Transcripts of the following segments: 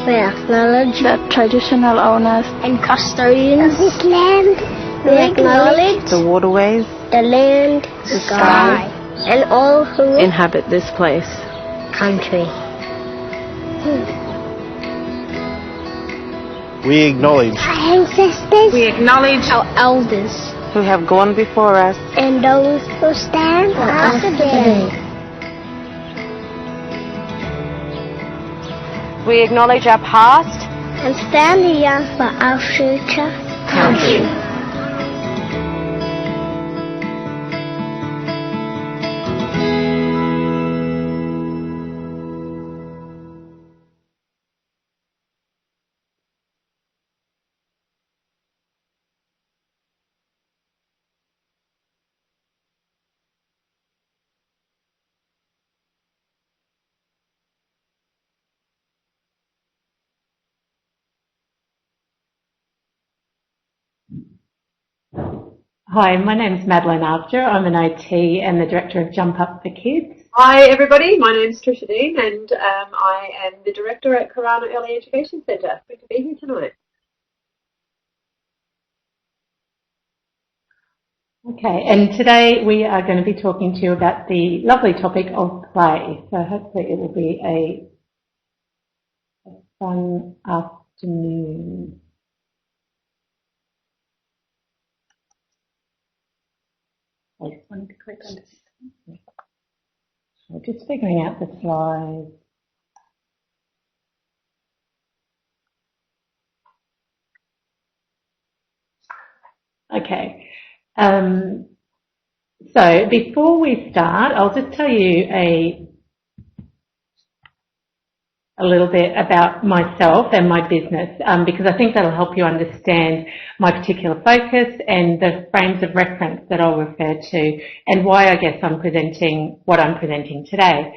We acknowledge the traditional owners and custodians of this land. We acknowledge the waterways, the land, the sky, and all who inhabit this place. Country. We acknowledge Our ancestors. We acknowledge our elders who have gone before us and those who stand for us today. We acknowledge our past and stand here for our future country. Hi, my name's Madeline After. I'm an OT and the Director of Jump Up for Kids. Hi everybody, my name's Trisha Dean and I am the Director at Karana Early Education Centre. Good to be here tonight. Okay, and today we are going to be talking to you about the lovely topic of play. So hopefully it will be a fun afternoon. I just wanted to click on this. So just figuring out the slides. Okay. So before we start, I'll just tell you a little bit about myself and my business, because I think that'll help you understand my particular focus and the frames of reference that I'll refer to and why I guess I'm presenting what I'm presenting today.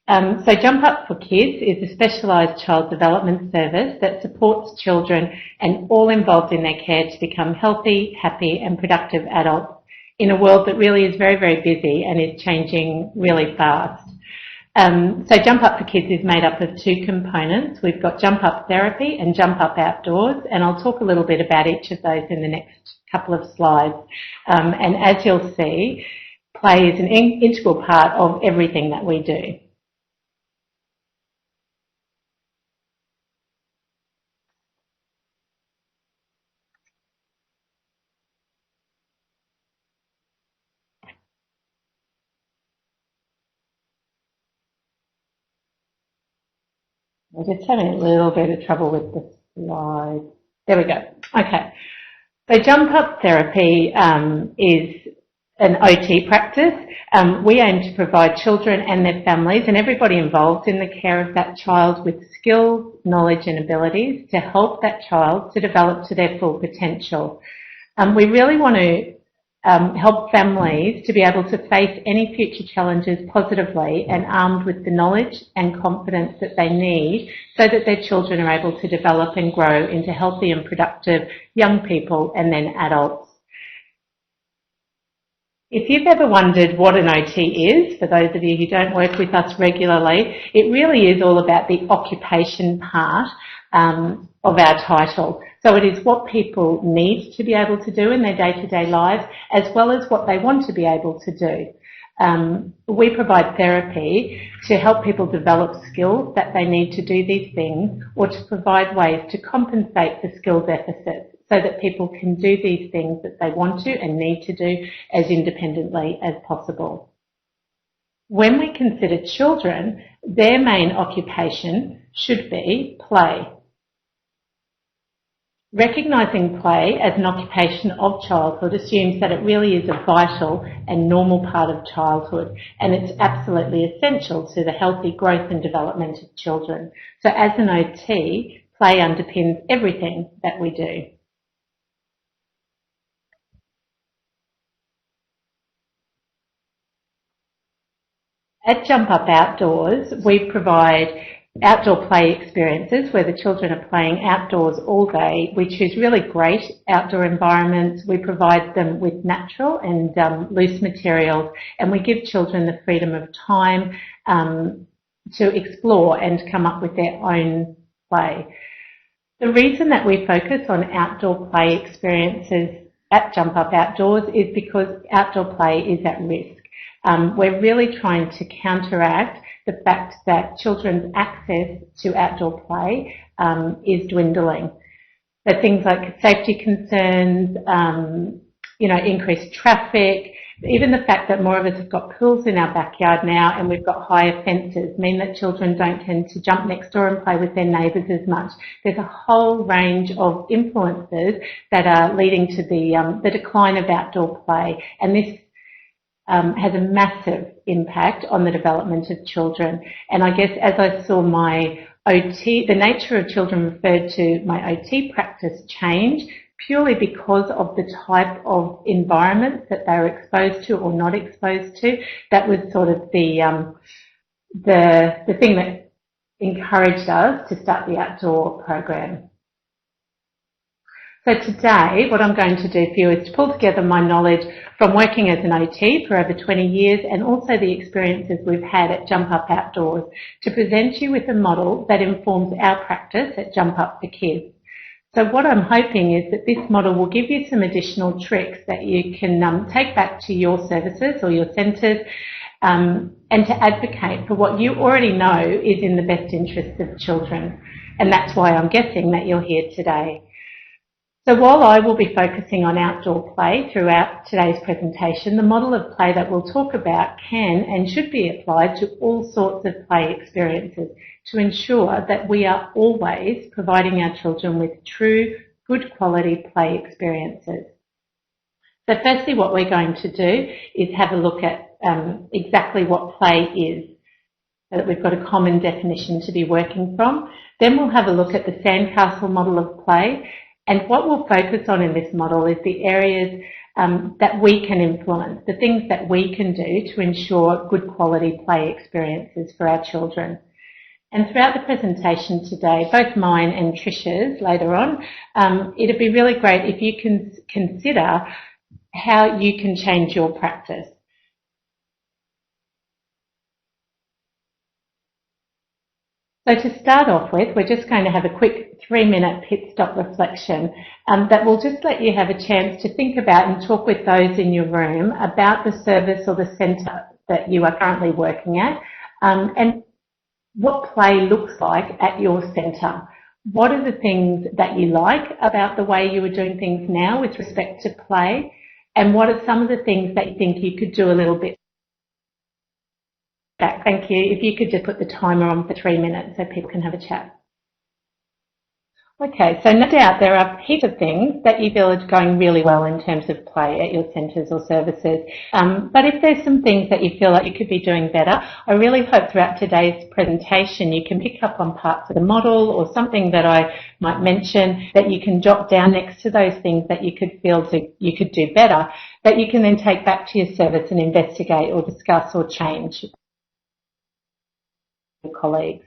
So Jump Up for Kids is a specialised child development service that supports children and all involved in their care to become healthy, happy and productive adults in a world that really is very, very busy and is changing really fast. So Jump Up for Kids is made up of two components. We've got Jump Up Therapy and Jump Up Outdoors, and I'll talk a little bit about each of those in the next couple of slides. And as you'll see, play is an integral part of everything that we do. I'm just having a little bit of trouble with the slide. There we go. Okay. So Jump Up Therapy is an OT practice. We aim to provide children and their families and everybody involved in the care of that child with skills, knowledge and abilities to help that child to develop to their full potential. We really want to help families to be able to face any future challenges positively and armed with the knowledge and confidence that they need so that their children are able to develop and grow into healthy and productive young people and then adults. If you've ever wondered what an OT is, for those of you who don't work with us regularly, it really is all about the occupation part of our title. So it is what people need to be able to do in their day-to-day lives as well as what they want to be able to do. We provide therapy to help people develop skills that they need to do these things or to provide ways to compensate for skill deficits so that people can do these things that they want to and need to do as independently as possible. When we consider children, their main occupation should be play. Recognising play as an occupation of childhood assumes that it really is a vital and normal part of childhood and it's absolutely essential to the healthy growth and development of children. So as an OT, play underpins everything that we do. At Jump Up Outdoors, we provide outdoor play experiences where the children are playing outdoors all day. We choose really great outdoor environments. We provide them with natural and loose materials, and we give children the freedom of time to explore and come up with their own play. The reason that we focus on outdoor play experiences at Jump Up Outdoors is because outdoor play is at risk. We're really trying to counteract the fact that children's access to outdoor play is dwindling. So things like safety concerns, increased traffic, even the fact that more of us have got pools in our backyard now and we've got higher fences mean that children don't tend to jump next door and play with their neighbours as much. There's a whole range of influences that are leading to the decline of outdoor play, and this has a massive impact on the development of children. And I guess as I saw my OT, the nature of children referred to my OT practice change purely because of the type of environments that they were exposed to or not exposed to. That was sort of the thing that encouraged us to start the outdoor program. So today, what I'm going to do for you is to pull together my knowledge from working as an OT for over 20 years and also the experiences we've had at Jump Up Outdoors to present you with a model that informs our practice at Jump Up for Kids. So what I'm hoping is that this model will give you some additional tricks that you can take back to your services or your centres and to advocate for what you already know is in the best interests of children. And that's why I'm guessing that you're here today. So while I will be focusing on outdoor play throughout today's presentation, the model of play that we'll talk about can and should be applied to all sorts of play experiences to ensure that we are always providing our children with true, good quality play experiences. So firstly, what we're going to do is have a look at exactly what play is, so that we've got a common definition to be working from. Then we'll have a look at the Sandcastle model of play. And what we'll focus on in this model is the areas that we can influence, the things that we can do to ensure good quality play experiences for our children. And throughout the presentation today, both mine and Trish's later on, it'd be really great if you can consider how you can change your practice. So to start off with, we're just going to have a quick 3-minute pit stop reflection that will just let you have a chance to think about and talk with those in your room about the service or the centre that you are currently working at and what play looks like at your centre. What are the things that you like about the way you are doing things now with respect to play, and what are some of the things that you think you could do a little bit back? Thank you. If you could just put the timer on for 3 minutes so people can have a chat. Okay, so no doubt there are heaps of things that you feel are going really well in terms of play at your centres or services. But if there's some things that you feel like you could be doing better, I really hope throughout today's presentation you can pick up on parts of the model or something that I might mention that you can jot down next to those things that you could feel you could do better, that you can then take back to your service and investigate or discuss or change with your colleagues.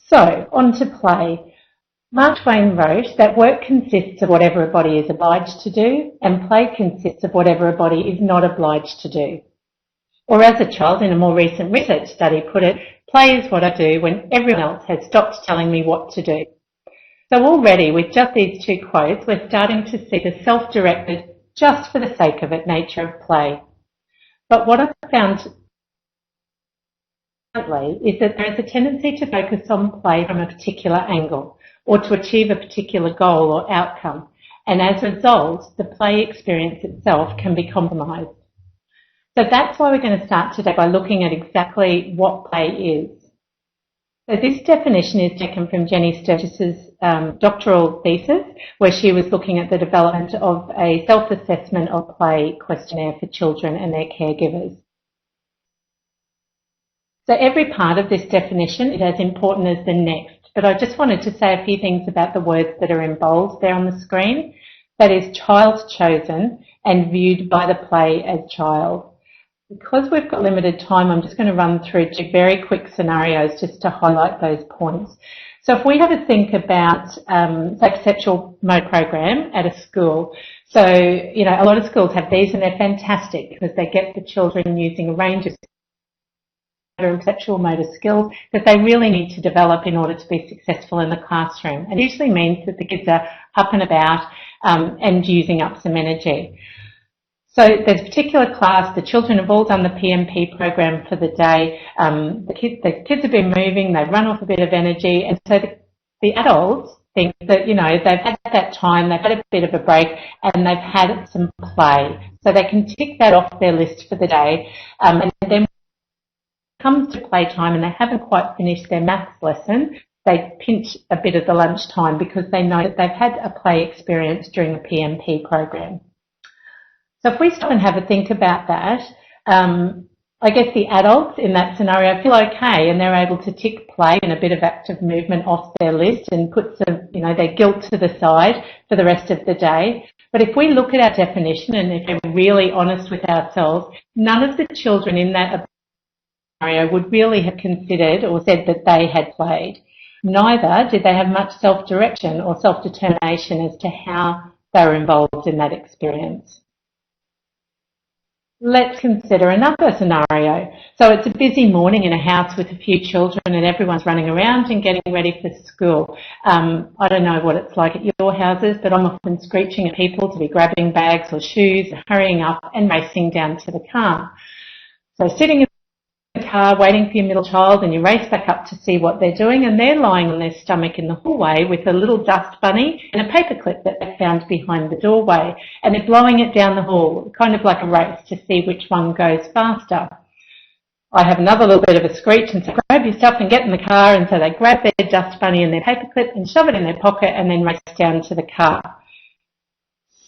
So, on to play. Mark Twain wrote that work consists of what everybody is obliged to do and play consists of what everybody is not obliged to do. Or as a child in a more recent research study put it, play is what I do when everyone else has stopped telling me what to do. So already with just these two quotes, we're starting to see the self-directed, just for the sake of it, nature of play. But what I've found is that there is a tendency to focus on play from a particular angle, or to achieve a particular goal or outcome, and as a result, the play experience itself can be compromised. So that's why we're going to start today by looking at exactly what play is. So this definition is taken from Jenny Sturgis's doctoral thesis, where she was looking at the development of a self-assessment of play questionnaire for children and their caregivers. So every part of this definition is as important as the next. But I just wanted to say a few things about the words that are in bold there on the screen. That is child chosen and viewed by the play as child. Because we've got limited time, I'm just going to run through two very quick scenarios just to highlight those points. So if we have a think about, say, perceptual mode program at a school. So, a lot of schools have these and they're fantastic because they get the children using a range of and perceptual motor skills that they really need to develop in order to be successful in the classroom. And it usually means that the kids are up and about and using up some energy. So there's a particular class, the children have all done the PMP program for the day. The kids have been moving, they've run off a bit of energy, and so the adults think that, you know, they've had that time, they've had a bit of a break, and they've had some play. So they can tick that off their list for the day. And then when it comes to playtime and they haven't quite finished their maths lesson, they pinch a bit of the lunchtime because they know that they've had a play experience during the PMP program. So if we stop and have a think about that, I guess the adults in that scenario feel okay and they're able to tick play and a bit of active movement off their list and put some, you know, their guilt to the side for the rest of the day. But if we look at our definition and if we're really honest with ourselves, none of the children in that scenario would really have considered or said that they had played. Neither did they have much self-direction or self-determination as to how they were involved in that experience. Let's consider another scenario. So it's a busy morning in a house with a few children and everyone's running around and getting ready for school. I don't know what it's like at your houses, but I'm often screeching at people to be grabbing bags or shoes, hurrying up and racing down to the car. So sitting in the car waiting for your middle child and you race back up to see what they're doing and they're lying on their stomach in the hallway with a little dust bunny and a paperclip that they found behind the doorway and they're blowing it down the hall, kind of like a race to see which one goes faster. I have another little bit of a screech and say, grab your stuff and get in the car, and so they grab their dust bunny and their paperclip and shove it in their pocket and then race down to the car.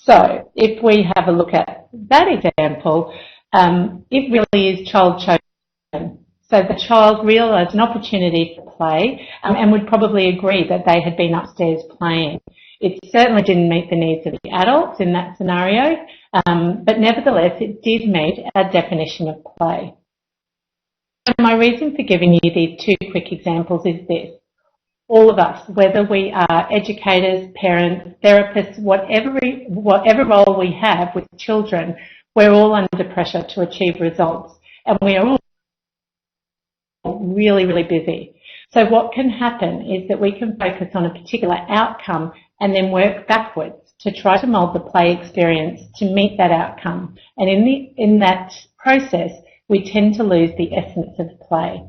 So if we have a look at that example, it really is child chosen. So the child realised an opportunity for play and would probably agree that they had been upstairs playing. It certainly didn't meet the needs of the adults in that scenario, but nevertheless it did meet our definition of play. And my reason for giving you these two quick examples is this. All of us, whether we are educators, parents, therapists, whatever role we have with children, we're all under pressure to achieve results and we are all really, really busy. So what can happen is that we can focus on a particular outcome and then work backwards to try to mould the play experience to meet that outcome. And in that process, we tend to lose the essence of play.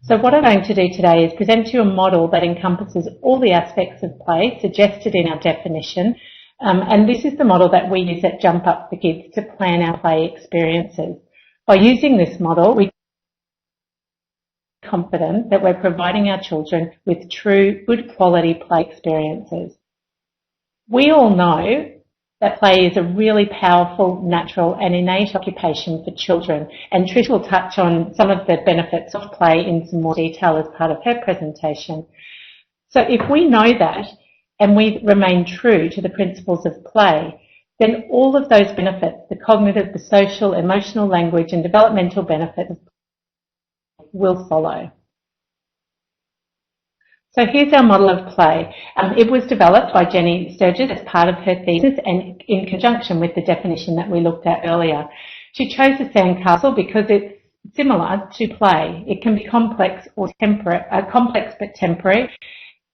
So what I'm going to do today is present to you a model that encompasses all the aspects of play suggested in our definition. And this is the model that we use at Jump Up for Kids to plan our play experiences. By using this model, we confident that we're providing our children with true, good quality play experiences. We all know that play is a really powerful, natural and innate occupation for children, and Trish will touch on some of the benefits of play in some more detail as part of her presentation. So if we know that and we remain true to the principles of play, then all of those benefits, the cognitive, the social, emotional, language and developmental benefits will follow. So here's our model of play. It was developed by Jenny Sturgis as part of her thesis and in conjunction with the definition that we looked at earlier. She chose the Sandcastle because it's similar to play. It can be complex or complex but temporary.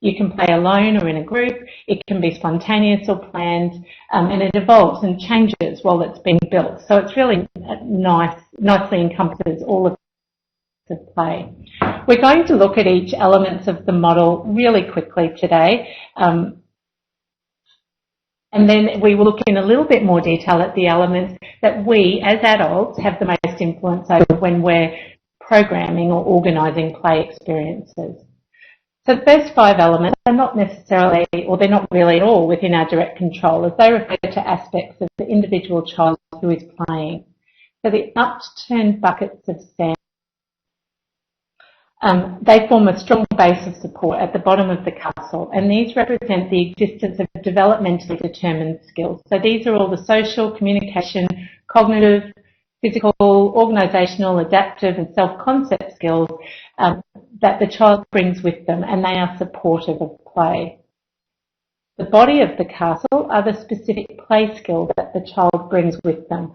You can play alone or in a group. It can be spontaneous or planned, and it evolves and changes while it's being built. So it's really nicely encompasses all of play. We're going to look at each element of the model really quickly today, and then we will look in a little bit more detail at the elements that we as adults have the most influence over when we're programming or organising play experiences. So the first 5 elements are not necessarily, or they're not really at all within our direct control, as they refer to aspects of the individual child who is playing. So the upturned buckets of sand, they form a strong base of support at the bottom of the castle, and these represent the existence of developmentally determined skills. So these are all the social, communication, cognitive, physical, organisational, adaptive and self-concept skills that the child brings with them, and they are supportive of play. The body of the castle are the specific play skills that the child brings with them.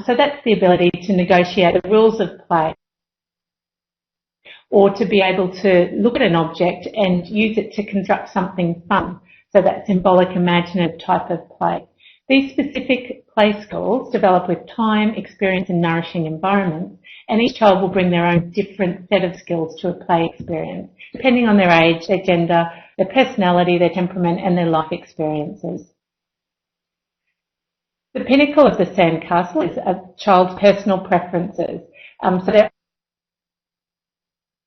So that's the ability to negotiate the rules of play or to be able to look at an object and use it to construct something fun. So that symbolic, imaginative type of play. These specific play skills develop with time, experience and nourishing environments, and each child will bring their own different set of skills to a play experience, depending on their age, their gender, their personality, their temperament and their life experiences. The pinnacle of the Sandcastle is a child's personal preferences. So their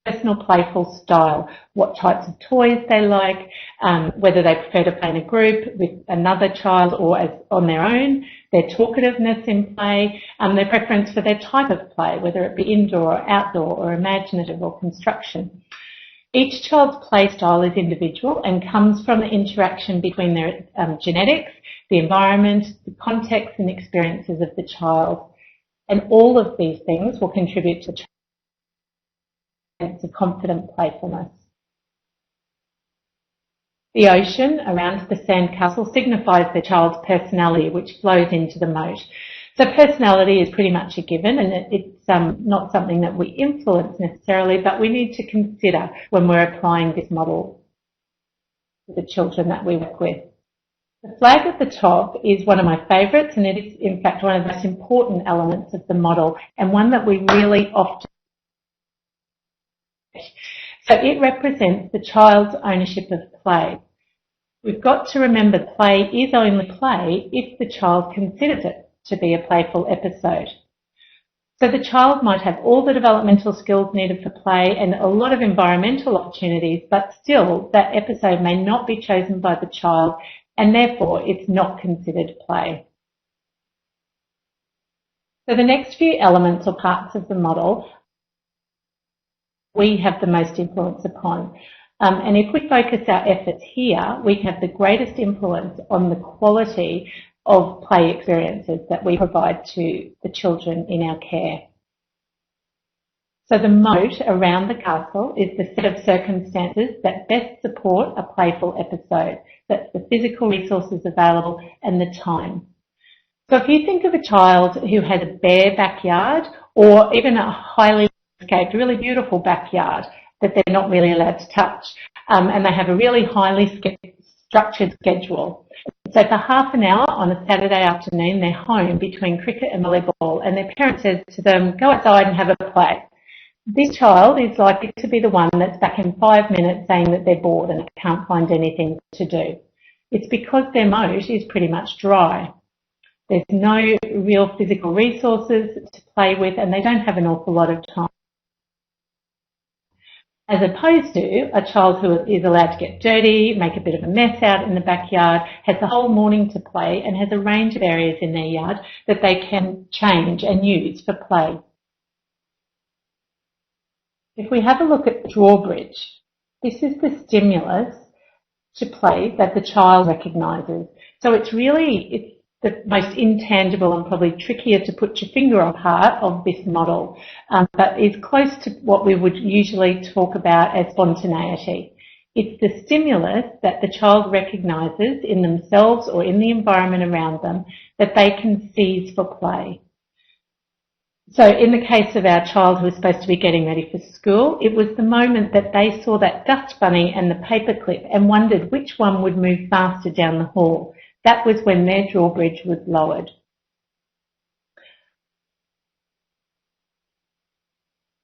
personal playful style, what types of toys they like, whether they prefer to play in a group with another child or as on their own, their talkativeness in play, their preference for their type of play, whether it be indoor or outdoor or imaginative or construction. Each child's play style is individual and comes from the interaction between their genetics, the environment, the context and experiences of the child. And all of these things will contribute to of confident playfulness. The ocean around the Sandcastle signifies the child's personality, which flows into the moat. So personality is pretty much a given, and it's not something that we influence necessarily, but we need to consider when we're applying this model to the children that we work with. The flag at the top is one of my favourites, and it is in fact one of the most important elements of the model, and one that we really often. So it represents the child's ownership of play. We've got to remember play is only play if the child considers it to be a playful episode. So the child might have all the developmental skills needed for play and a lot of environmental opportunities, but still that episode may not be chosen by the child and therefore it's not considered play. So the next few elements or parts of the model we have the most influence upon. And if we focus our efforts here, we have the greatest influence on the quality of play experiences that we provide to the children in our care. So the moat around the castle is the set of circumstances that best support a playful episode. That's the physical resources available and the time. So if you think of a child who has a bare backyard or even a highly landscaped, really beautiful backyard that they're not really allowed to touch, and they have a really highly structured schedule. So for half an hour on a Saturday afternoon, they're home between cricket and volleyball, and their parent says to them, go outside and have a play. This child is likely to be the one that's back in 5 minutes saying that they're bored and can't find anything to do. It's because their moat is pretty much dry. There's no real physical resources to play with, and they don't have an awful lot of time. As opposed to a child who is allowed to get dirty, make a bit of a mess out in the backyard, has the whole morning to play and has a range of areas in their yard that they can change and use for play. If we have a look at Drawbridge, this is the stimulus to play that the child recognises. So it's the most intangible and probably trickier to put your finger on part of this model, but is close to what we would usually talk about as spontaneity. It's the stimulus that the child recognises in themselves or in the environment around them that they can seize for play. So in the case of our child who was supposed to be getting ready for school, it was the moment that they saw that dust bunny and the paperclip and wondered which one would move faster down the hall. That was when their drawbridge was lowered.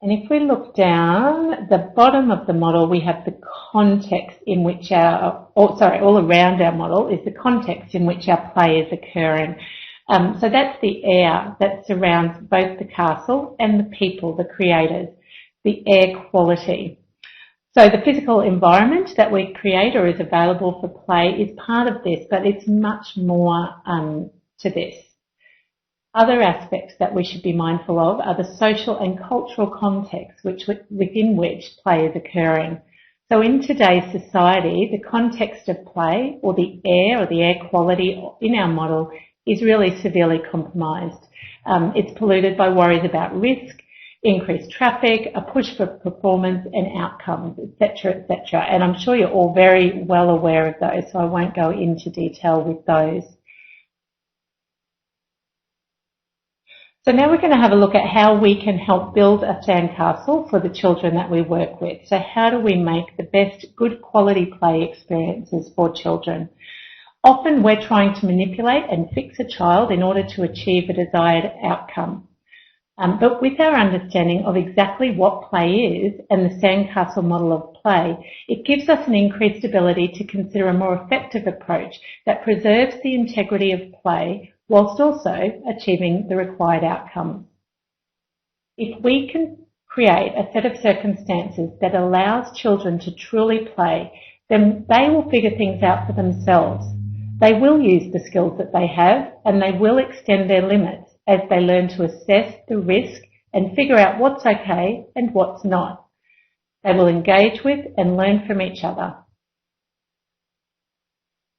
And if we look down the bottom of the model, we have the context in which all around our model is the context in which our play is occurring. So that's the air that surrounds both the castle and the people, the creators, the air quality. So the physical environment that we create or is available for play is part of this, but it's much more to this. Other aspects that we should be mindful of are the social and cultural context within which play is occurring. So in today's society, the context of play or the air quality in our model is really severely compromised. It's polluted by worries about risk, increased traffic, a push for performance and outcomes, etc., etc. And I'm sure you're all very well aware of those, so I won't go into detail with those. So now we're going to have a look at how we can help build a sandcastle for the children that we work with. So how do we make the best good quality play experiences for children? Often we're trying to manipulate and fix a child in order to achieve a desired outcome. But with our understanding of exactly what play is and the sandcastle model of play, it gives us an increased ability to consider a more effective approach that preserves the integrity of play whilst also achieving the required outcomes. If we can create a set of circumstances that allows children to truly play, then they will figure things out for themselves. They will use the skills that they have and they will extend their limits as they learn to assess the risk and figure out what's okay and what's not. They will engage with and learn from each other.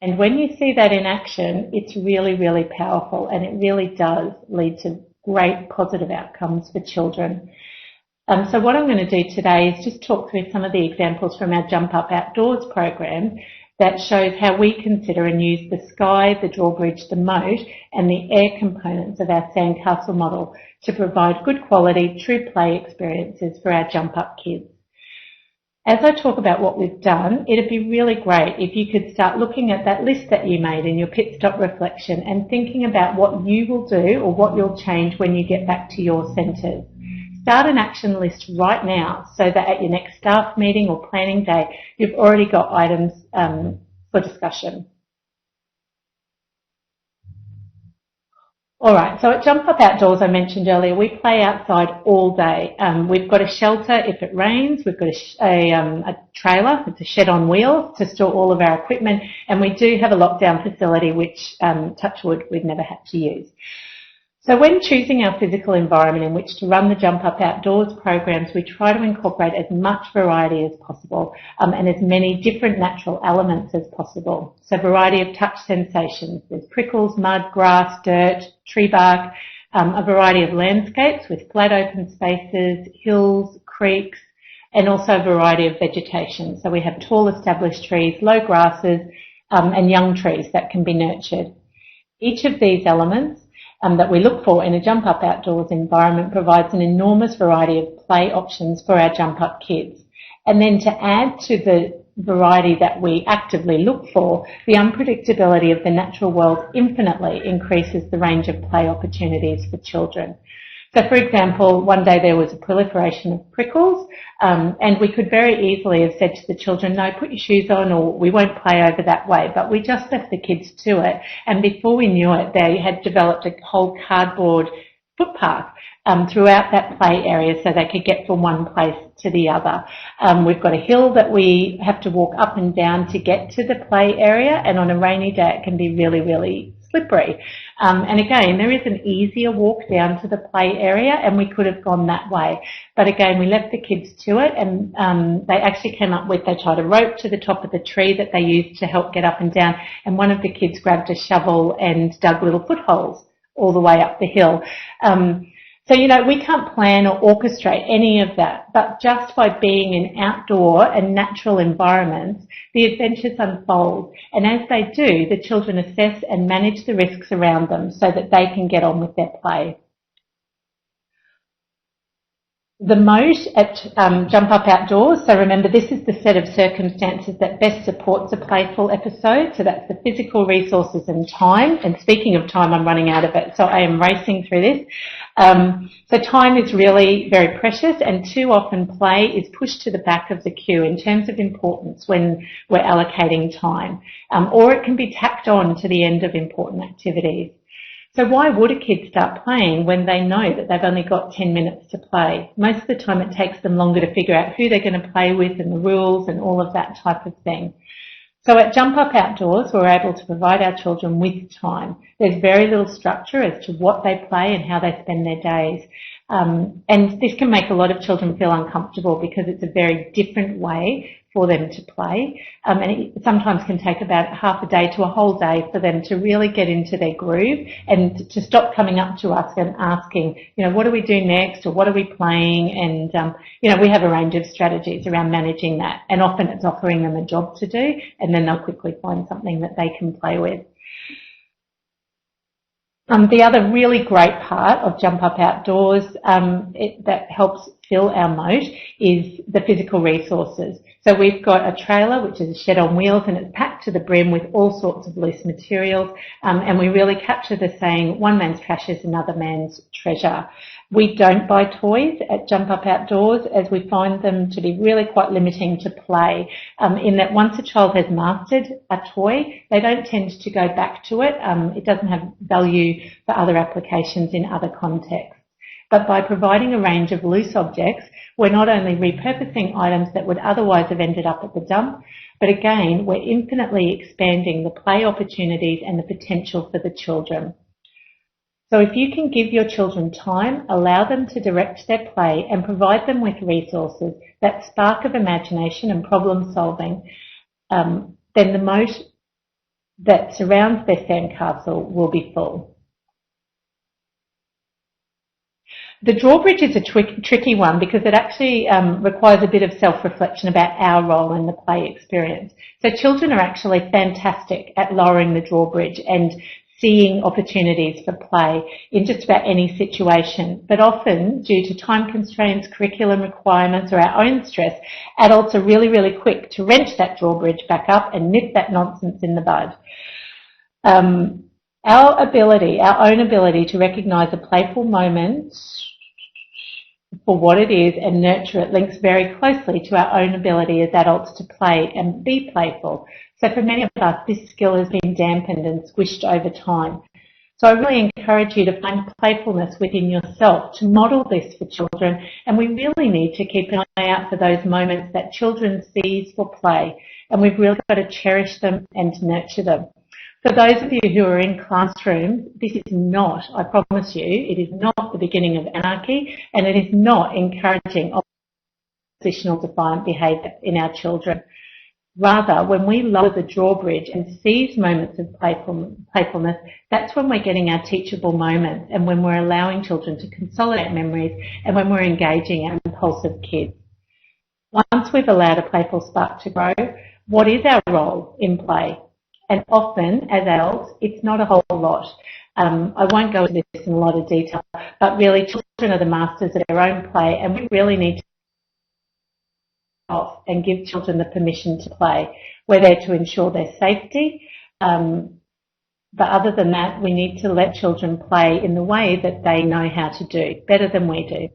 And when you see that in action, it's really, really powerful and it really does lead to great positive outcomes for children. So what I'm going to do today is just talk through some of the examples from our Jump Up Outdoors program that shows how we consider and use the sky, the drawbridge, the moat and the air components of our sandcastle model to provide good quality, true play experiences for our Jump Up kids. As I talk about what we've done, it'd be really great if you could start looking at that list that you made in your pit stop reflection and thinking about what you will do or what you'll change when you get back to your centres. Start an action list right now so that at your next staff meeting or planning day, you've already got items for discussion. All right, so at Jump Up Outdoors, I mentioned earlier, we play outside all day. We've got a shelter if it rains. We've got a trailer, it's a shed on wheels to store all of our equipment, and we do have a lockdown facility which, touch wood, we've never had to use. So when choosing our physical environment in which to run the Jump Up Outdoors programs, we try to incorporate as much variety as possible and as many different natural elements as possible. So variety of touch sensations. There's prickles, mud, grass, dirt, tree bark, a variety of landscapes with flat open spaces, hills, creeks, and also a variety of vegetation. So we have tall established trees, low grasses, and young trees that can be nurtured. Each of these elements that we look for in a Jump Up Outdoors environment provides an enormous variety of play options for our Jump Up kids. And then to add to the variety that we actively look for, the unpredictability of the natural world infinitely increases the range of play opportunities for children. So for example, one day there was a proliferation of prickles, and we could very easily have said to the children, no, put your shoes on or we won't play over that way. But we just left the kids to it. And before we knew it, they had developed a whole cardboard footpath throughout that play area so they could get from one place to the other. We've got a hill that we have to walk up and down to get to the play area, and on a rainy day it can be really, really slippery. And again, there is an easier walk down to the play area, and we could have gone that way. But again, we left the kids to it, and they actually came up with, they tied a rope to the top of the tree that they used to help get up and down, and one of the kids grabbed a shovel and dug little footholes all the way up the hill. So, you know, we can't plan or orchestrate any of that, but just by being in outdoor and natural environments, the adventures unfold. And as they do, the children assess and manage the risks around them so that they can get on with their play. The moat at Jump Up Outdoors, so remember this is the set of circumstances that best supports a playful episode, so that's the physical resources and time, and speaking of time I'm running out of it, so I am racing through this. So time is really very precious, and too often play is pushed to the back of the queue in terms of importance when we're allocating time, or it can be tacked on to the end of important activities. So why would a kid start playing when they know that they've only got 10 minutes to play? Most of the time it takes them longer to figure out who they're going to play with and the rules and all of that type of thing. So at Jump Up Outdoors, we're able to provide our children with time. There's very little structure as to what they play and how they spend their days. And this can make a lot of children feel uncomfortable because it's a very different way for them to play. And it sometimes can take about half a day to a whole day for them to really get into their groove and to stop coming up to us and asking, you know, what do we do next or what are we playing? And, you know, we have a range of strategies around managing that. And often it's offering them a job to do and then they'll quickly find something that they can play with. The other really great part of Jump Up Outdoors that helps fill our moat is the physical resources. So we've got a trailer, which is a shed on wheels, and it's packed to the brim with all sorts of loose materials, and we really capture the saying, one man's trash is another man's treasure. We don't buy toys at Jump Up Outdoors, as we find them to be really quite limiting to play, in that once a child has mastered a toy, they don't tend to go back to it. It doesn't have value for other applications in other contexts. But by providing a range of loose objects, we're not only repurposing items that would otherwise have ended up at the dump, but again, we're infinitely expanding the play opportunities and the potential for the children. So if you can give your children time, allow them to direct their play and provide them with resources, that spark of imagination and problem solving, then the moat that surrounds their sandcastle will be full. The drawbridge is a tricky one because it actually requires a bit of self-reflection about our role in the play experience. So children are actually fantastic at lowering the drawbridge and seeing opportunities for play in just about any situation. But often, due to time constraints, curriculum requirements, or our own stress, adults are really, really quick to wrench that drawbridge back up and nip that nonsense in the bud. Our own ability to recognise a playful moment for what it is and nurture it links very closely to our own ability as adults to play and be playful. So for many of us, this skill has been dampened and squished over time. So I really encourage you to find playfulness within yourself, to model this for children, and we really need to keep an eye out for those moments that children seize for play, and we've really got to cherish them and nurture them. For those of you who are in classrooms, this is not, I promise you, it is not the beginning of anarchy, and it is not encouraging oppositional defiant behaviour in our children. Rather, when we lower the drawbridge and seize moments of playfulness, that's when we're getting our teachable moments and when we're allowing children to consolidate memories and when we're engaging our impulsive kids. Once we've allowed a playful spark to grow, what is our role in play? And often, as adults, it's not a whole lot. I won't go into this in a lot of detail, but really children are the masters of their own play, and we really need to off and give children the permission to play. We're there to ensure their safety, but other than that, we need to let children play in the way that they know how to do, better than we do.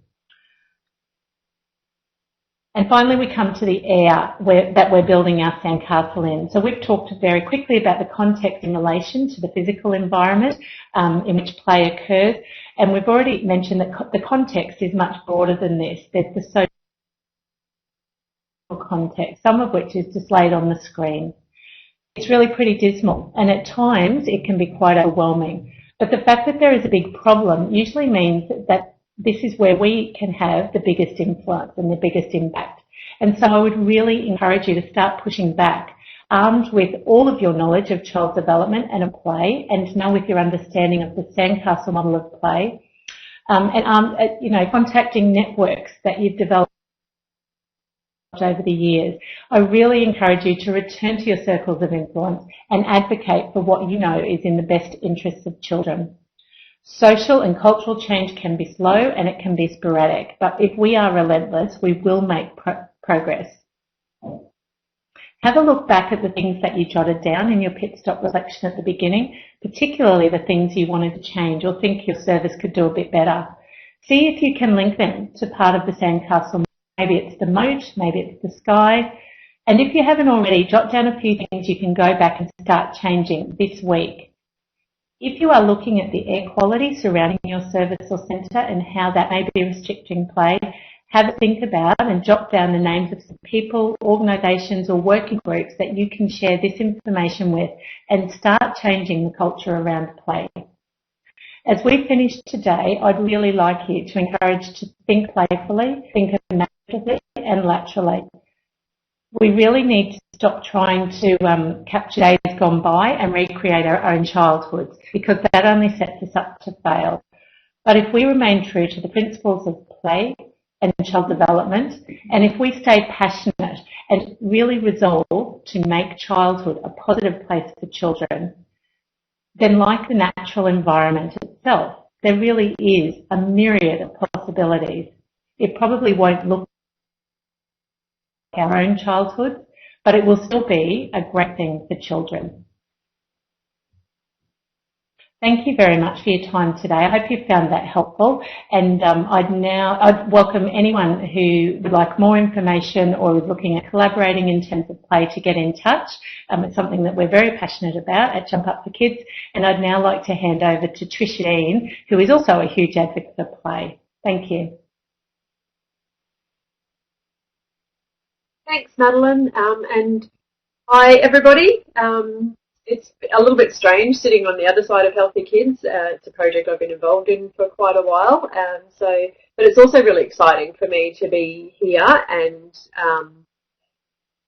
And finally, we come to the air that we're building our sandcastle in. So we've talked very quickly about the context in relation to the physical environment in which play occurs, and we've already mentioned that the context is much broader than this. There's the social context, some of which is displayed on the screen. It's really pretty dismal, and at times it can be quite overwhelming. But the fact that there is a big problem usually means that this is where we can have the biggest influence and the biggest impact. And so I would really encourage you to start pushing back, armed with all of your knowledge of child development and of play, and now with your understanding of the sandcastle model of play, and contacting networks that you've developed over the years. I really encourage you to return to your circles of influence and advocate for what you know is in the best interests of children. Social and cultural change can be slow and it can be sporadic, but if we are relentless, we will make progress. Have a look back at the things that you jotted down in your pit stop reflection at the beginning, particularly the things you wanted to change or think your service could do a bit better. See if you can link them to part of the sandcastle. Maybe it's the moat, maybe it's the sky. And if you haven't already, jot down a few things you can go back and start changing this week. If you are looking at the air quality surrounding your service or centre and how that may be restricting play, have a think about and jot down the names of some people, organisations or working groups that you can share this information with and start changing the culture around play. As we finish today, I'd really like you to encourage to think playfully, think imaginatively and laterally. We really need to stop trying to capture days gone by and recreate our own childhoods, because that only sets us up to fail. But if we remain true to the principles of play and child development, and if we stay passionate and really resolve to make childhood a positive place for children, then like the natural environment itself, there really is a myriad of possibilities. It probably won't look like our own childhood, but it will still be a great thing for children. Thank you very much for your time today. I hope you found that helpful, and I'd welcome anyone who would like more information or is looking at collaborating in terms of play to get in touch. It's something that we're very passionate about at Jump Up for Kids, and I'd now like to hand over to Tricia Dean, who is also a huge advocate for play. Thank you. Thanks, Madeline, and hi everybody. It's a little bit strange sitting on the other side of Healthy Kids. It's a project I've been involved in for quite a while, but it's also really exciting for me to be here and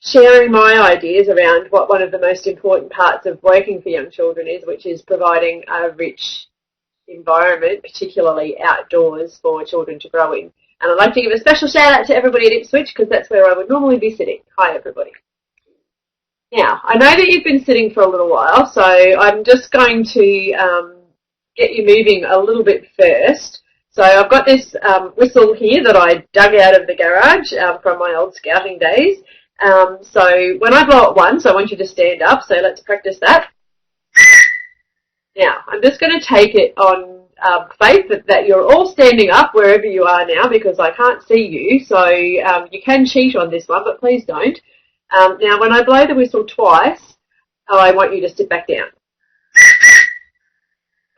sharing my ideas around what one of the most important parts of working for young children is, which is providing a rich environment, particularly outdoors, for children to grow in. And I'd like to give a special shout out to everybody at Dipswitch, because that's where I would normally be sitting. Hi everybody. Now, I know that you've been sitting for a little while, so I'm just going to get you moving a little bit first. So I've got this whistle here that I dug out of the garage from my old scouting days. So when I blow it once, I want you to stand up, so let's practice that. Now, I'm just going to take it on faith that you're all standing up wherever you are now, because I can't see you, so you can cheat on this one, but please don't. Now, when I blow the whistle twice, I want you to sit back down.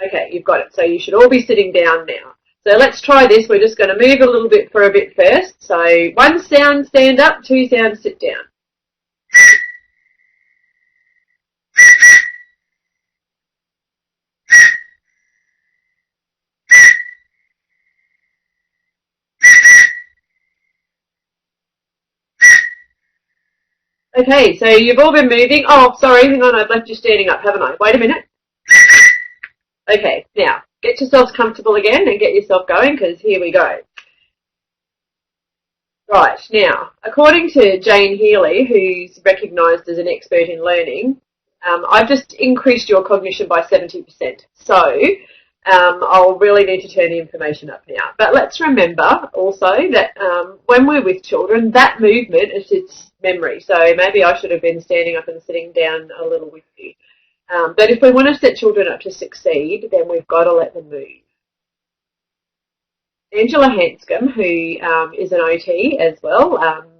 Okay, you've got it. So you should all be sitting down now. So let's try this. We're just going to move a little bit for a bit first. So 1 sound, stand up. 2 sounds, sit down. Okay, so you've all been moving. Oh, sorry, hang on, I've left you standing up, haven't I? Wait a minute. Okay, now, get yourselves comfortable again and get yourself going, because here we go. Right, now, according to Jane Healey, who's recognised as an expert in learning, I've just increased your cognition by 70%. So, I'll really need to turn the information up now. But let's remember also that when we're with children, that movement is its memory. So maybe I should have been standing up and sitting down a little with you. But if we want to set children up to succeed, then we've got to let them move. Angela Hanscom, who is an OT as well,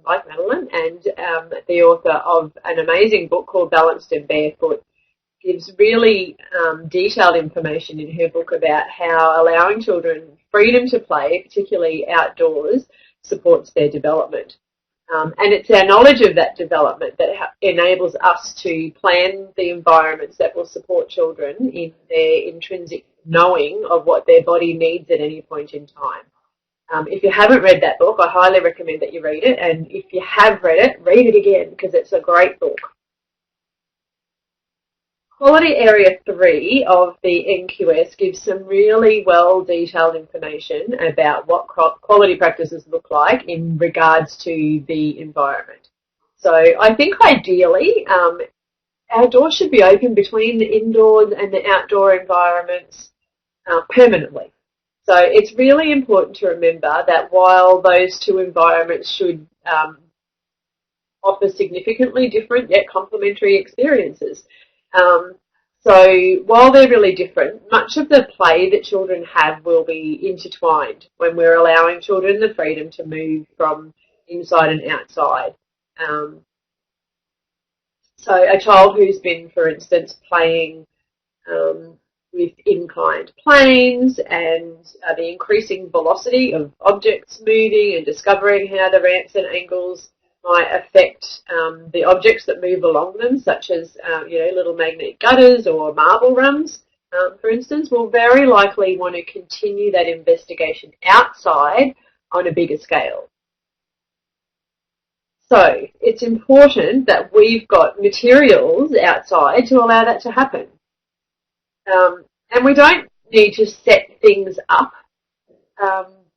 like Madeline, and the author of an amazing book called Balanced and Barefoot, gives really detailed information in her book about how allowing children freedom to play, particularly outdoors, supports their development. And it's our knowledge of that development that enables us to plan the environments that will support children in their intrinsic knowing of what their body needs at any point in time. If you haven't read that book, I highly recommend that you read it. And if you have read it again, because it's a great book. Quality Area 3 of the NQS gives some really well detailed information about what quality practices look like in regards to the environment. So I think ideally our doors should be open between the indoors and the outdoor environments permanently. So it's really important to remember that while those two environments should offer significantly different yet complementary experiences, so while they're really different, much of the play that children have will be intertwined when we're allowing children the freedom to move from inside and outside. So a child who's been, for instance, playing with inclined planes and the increasing velocity of objects moving and discovering how the ramps and angles might affect the objects that move along them, such as little magnetic gutters or marble runs, for instance, will very likely want to continue that investigation outside on a bigger scale. So it's important that we've got materials outside to allow that to happen. And we don't need to set things up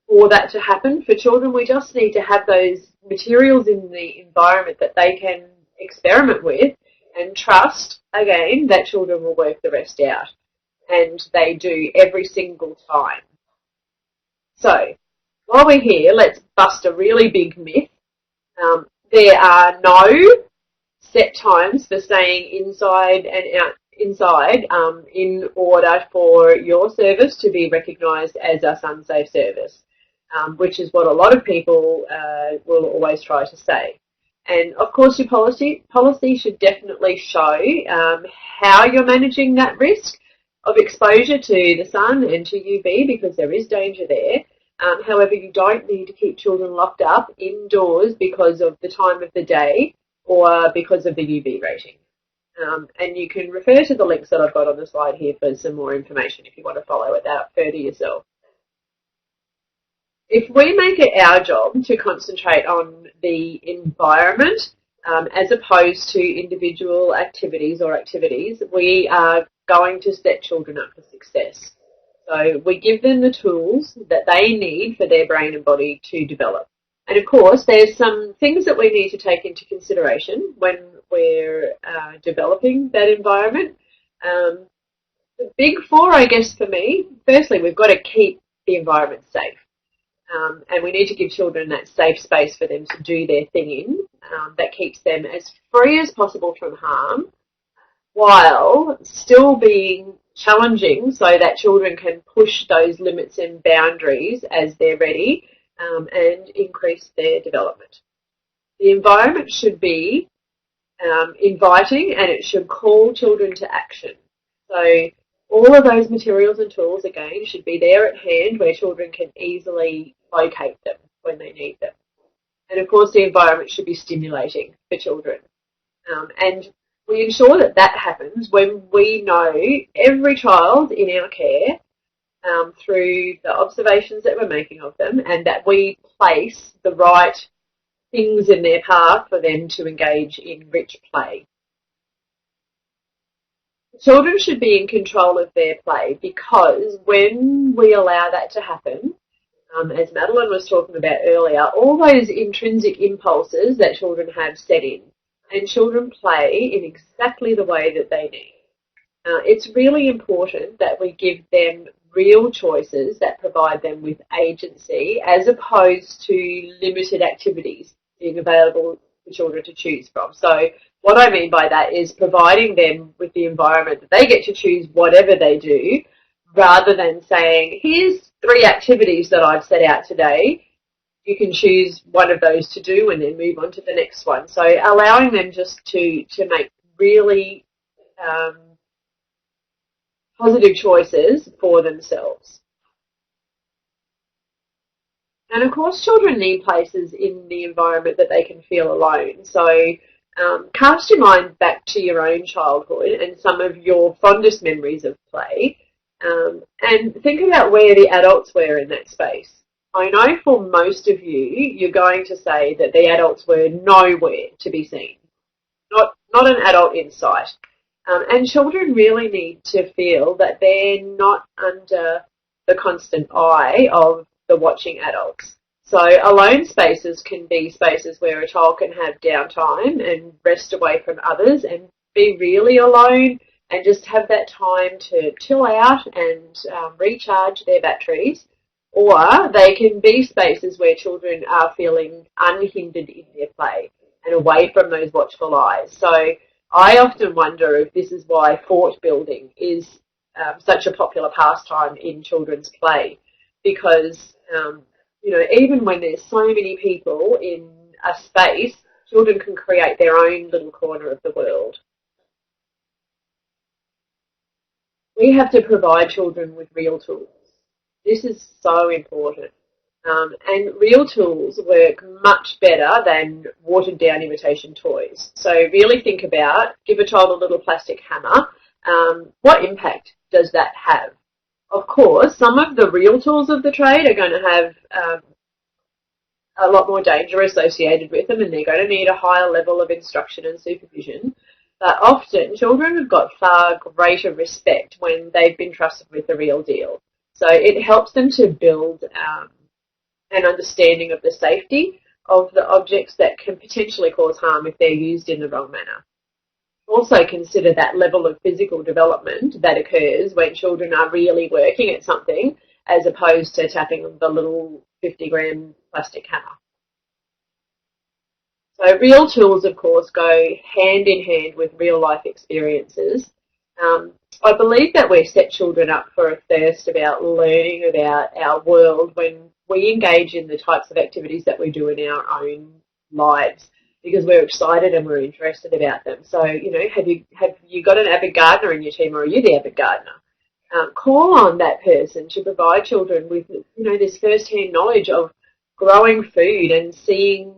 for that to happen for children. We just need to have those materials in the environment that they can experiment with and trust, again, that children will work the rest out. and they do every single time. So, while we're here, let's bust a really big myth. There are no set times for staying inside in order for your service to be recognised as a Sunsafe service, which is what a lot of people will always try to say. And of course your policy should definitely show how you're managing that risk of exposure to the sun and to UV, because there is danger there. However, you don't need to keep children locked up indoors because of the time of the day or because of the UV rating. And you can refer to the links that I've got on the slide here for some more information if you want to follow it out further yourself. If we make it our job to concentrate on the environment as opposed to individual activities, we are going to set children up for success. So we give them the tools that they need for their brain and body to develop. And of course, there's some things that we need to take into consideration when we're developing that environment. The big four, I guess, for me, firstly, we've got to keep the environment safe. And we need to give children that safe space for them to do their thing in, that keeps them as free as possible from harm, while still being challenging so that children can push those limits and boundaries as they're ready, and increase their development. The environment should be inviting, and it should call children to action. So all of those materials and tools, again, should be there at hand where children can easily locate them when they need them. And of course, the environment should be stimulating for children. And we ensure that that happens when we know every child in our care, through the observations that we're making of them, and that we place the right things in their path for them to engage in rich play. Children should be in control of their play, because when we allow that to happen, as Madeline was talking about earlier, all those intrinsic impulses that children have set in, and children play in exactly the way that they need. It's really important that we give them real choices that provide them with agency, as opposed to limited activities being available for children to choose from. So what I mean by that is providing them with the environment that they get to choose whatever they do, rather than saying, here's 3 activities that I've set out today. You can choose one of those to do and then move on to the next one. So allowing them just to make really positive choices for themselves. And of course, children need places in the environment that they can feel alone. So cast your mind back to your own childhood and some of your fondest memories of play, and think about where the adults were in that space. I know for most of you, you're going to say that the adults were nowhere to be seen, not an adult in sight. And children really need to feel that they're not under the constant eye of the watching adults. So alone spaces can be spaces where a child can have downtime and rest away from others and be really alone and just have that time to chill out and recharge their batteries. Or they can be spaces where children are feeling unhindered in their play and away from those watchful eyes. So I often wonder if this is why fort building is such a popular pastime in children's play, because even when there's so many people in a space, children can create their own little corner of the world. We have to provide children with real tools. This is so important. And real tools work much better than watered down imitation toys. So really think about, give a child a little plastic hammer. What impact does that have? Of course, some of the real tools of the trade are going to have a lot more danger associated with them, and they're going to need a higher level of instruction and supervision. But often children have got far greater respect when they've been trusted with the real deal. So it helps them to build an understanding of the safety of the objects that can potentially cause harm if they're used in the wrong manner. also consider that level of physical development that occurs when children are really working at something as opposed to tapping the little 50-gram plastic hammer. So real tools, of course, go hand in hand with real life experiences. I believe that we set children up for a thirst about learning about our world when we engage in the types of activities that we do in our own lives, because we're excited and we're interested about them. So, you know, have you got an avid gardener in your team, or are you the avid gardener? Call on that person to provide children with, you know, this first-hand knowledge of growing food and seeing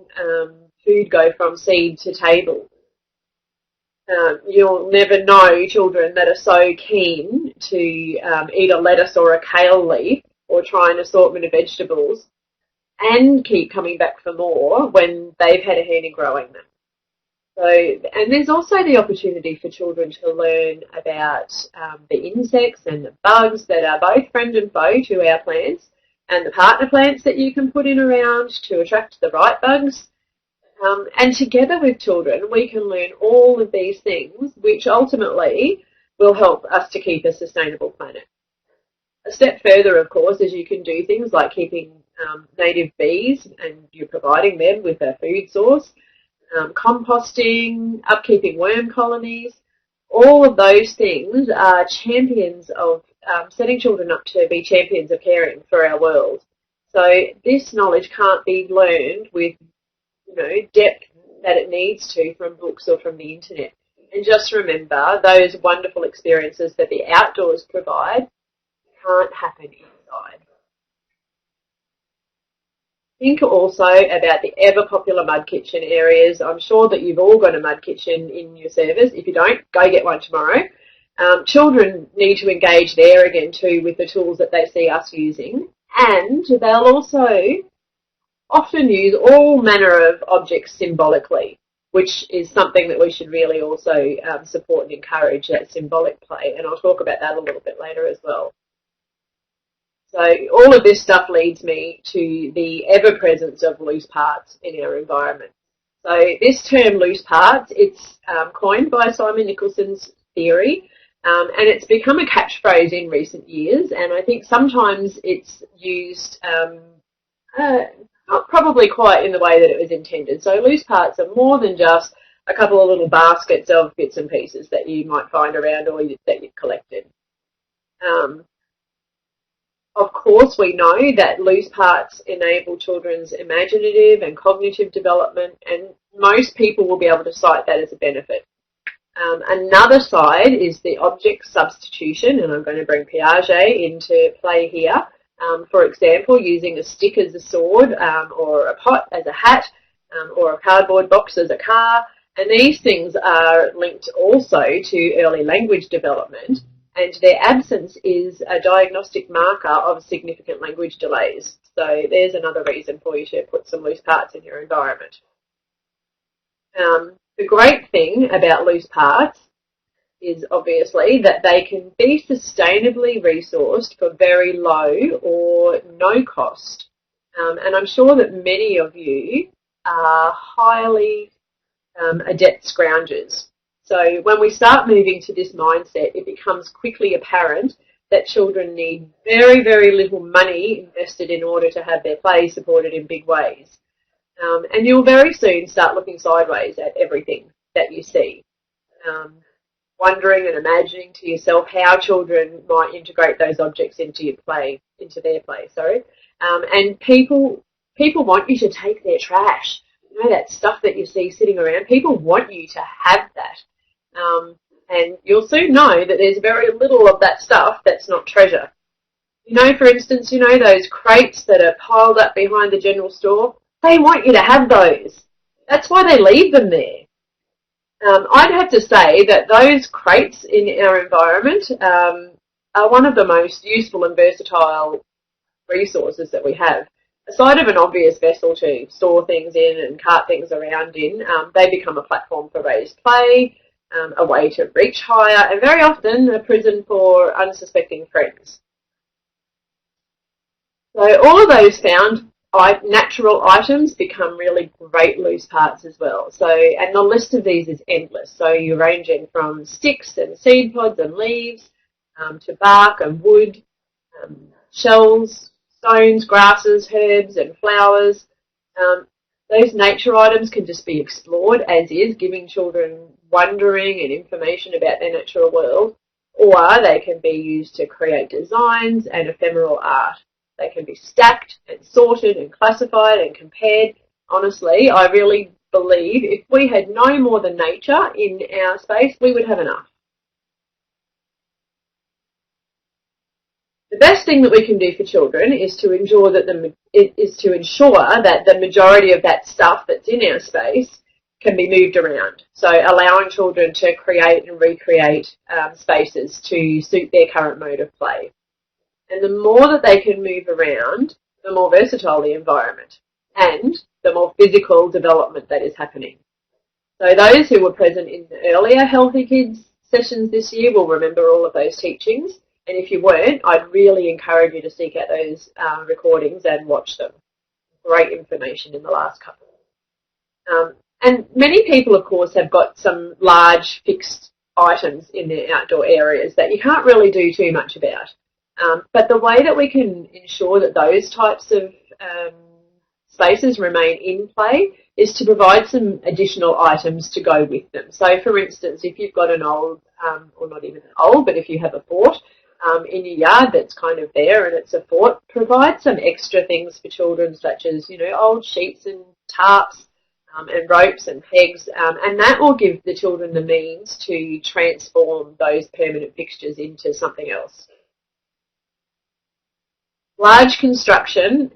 food go from seed to table. You'll never know children that are so keen to eat a lettuce or a kale leaf or try an assortment of vegetables and keep coming back for more when they've had a hand in growing them. So, and there's also the opportunity for children to learn about the insects and the bugs that are both friend and foe to our plants, and the partner plants that you can put in around to attract the right bugs. And together with children, we can learn all of these things, which ultimately will help us to keep a sustainable planet. A step further, of course, is you can do things like keeping native bees, and you're providing them with a food source, composting, upkeeping worm colonies. All of those things are champions of setting children up to be champions of caring for our world. So this knowledge can't be learned with, you know, depth that it needs to from books or from the internet. And just remember, those wonderful experiences that the outdoors provide can't happen inside. Think also about the ever-popular mud kitchen areas. I'm sure that you've all got a mud kitchen in your service. If you don't, go get one tomorrow. Children need to engage there again too with the tools that they see us using, and they'll also often use all manner of objects symbolically, which is something that we should really also support and encourage, that symbolic play, and I'll talk about that a little bit later as well. So all of this stuff leads me to the ever-presence of loose parts in our environment. So this term loose parts, it's coined by Simon Nicholson's theory, and it's become a catchphrase in recent years, and I think sometimes it's used not probably quite in the way that it was intended. So loose parts are more than just a couple of little baskets of bits and pieces that you might find around or that you've collected. Of course, we know that loose parts enable children's imaginative and cognitive development, and most people will be able to cite that as a benefit. Another side is the object substitution, and I'm going to bring Piaget into play here. For example, using a stick as a sword, or a pot as a hat, or a cardboard box as a car. And these things are linked also to early language development, and their absence is a diagnostic marker of significant language delays. So there's another reason for you to put some loose parts in your environment. The great thing about loose parts is obviously that they can be sustainably resourced for very low or no cost. And I'm sure that many of you are highly adept scroungers. So when we start moving to this mindset, it becomes quickly apparent that children need very, very little money invested in order to have their play supported in big ways. And you'll very soon start looking sideways at everything that you see, wondering and imagining to yourself how children might integrate those objects into their play. And people want you to take their trash. You know, that stuff that you see sitting around. People want you to have that. And you'll soon know that there's very little of that stuff that's not treasure. You know, for instance, you know, those crates that are piled up behind the general store? They want you to have those. That's why they leave them there. I'd have to say that those crates in our environment are one of the most useful and versatile resources that we have. Aside of an obvious vessel to store things in and cart things around in, they become a platform for raised play, a way to reach higher, and very often a prison for unsuspecting friends. So all of those found natural items become really great loose parts as well. So, and the list of these is endless. So you're ranging from sticks and seed pods and leaves to bark and wood, shells, stones, grasses, herbs and flowers. Those nature items can just be explored as is, giving children wondering and information about their natural world, or they can be used to create designs and ephemeral art. They can be stacked and sorted and classified and compared. Honestly, I really believe if we had no more than nature in our space, we would have enough. The best thing that we can do for children is to ensure that the majority of that stuff that's in our space can be moved around. So allowing children to create and recreate spaces to suit their current mode of play. And the more that they can move around, the more versatile the environment and the more physical development that is happening. So those who were present in the earlier Healthy Kids sessions this year will remember all of those teachings. And if you weren't, I'd really encourage you to seek out those recordings and watch them. Great information in the last couple. And many people, of course, have got some large fixed items in their outdoor areas that you can't really do too much about. But the way that we can ensure that those types of spaces remain in play is to provide some additional items to go with them. So, for instance, if you've got an old, or not even old, but if you have a fort in your yard that's kind of there and it's a fort, provide some extra things for children such as, old sheets and tarps and ropes and pegs, and that will give the children the means to transform those permanent fixtures into something else. Large construction,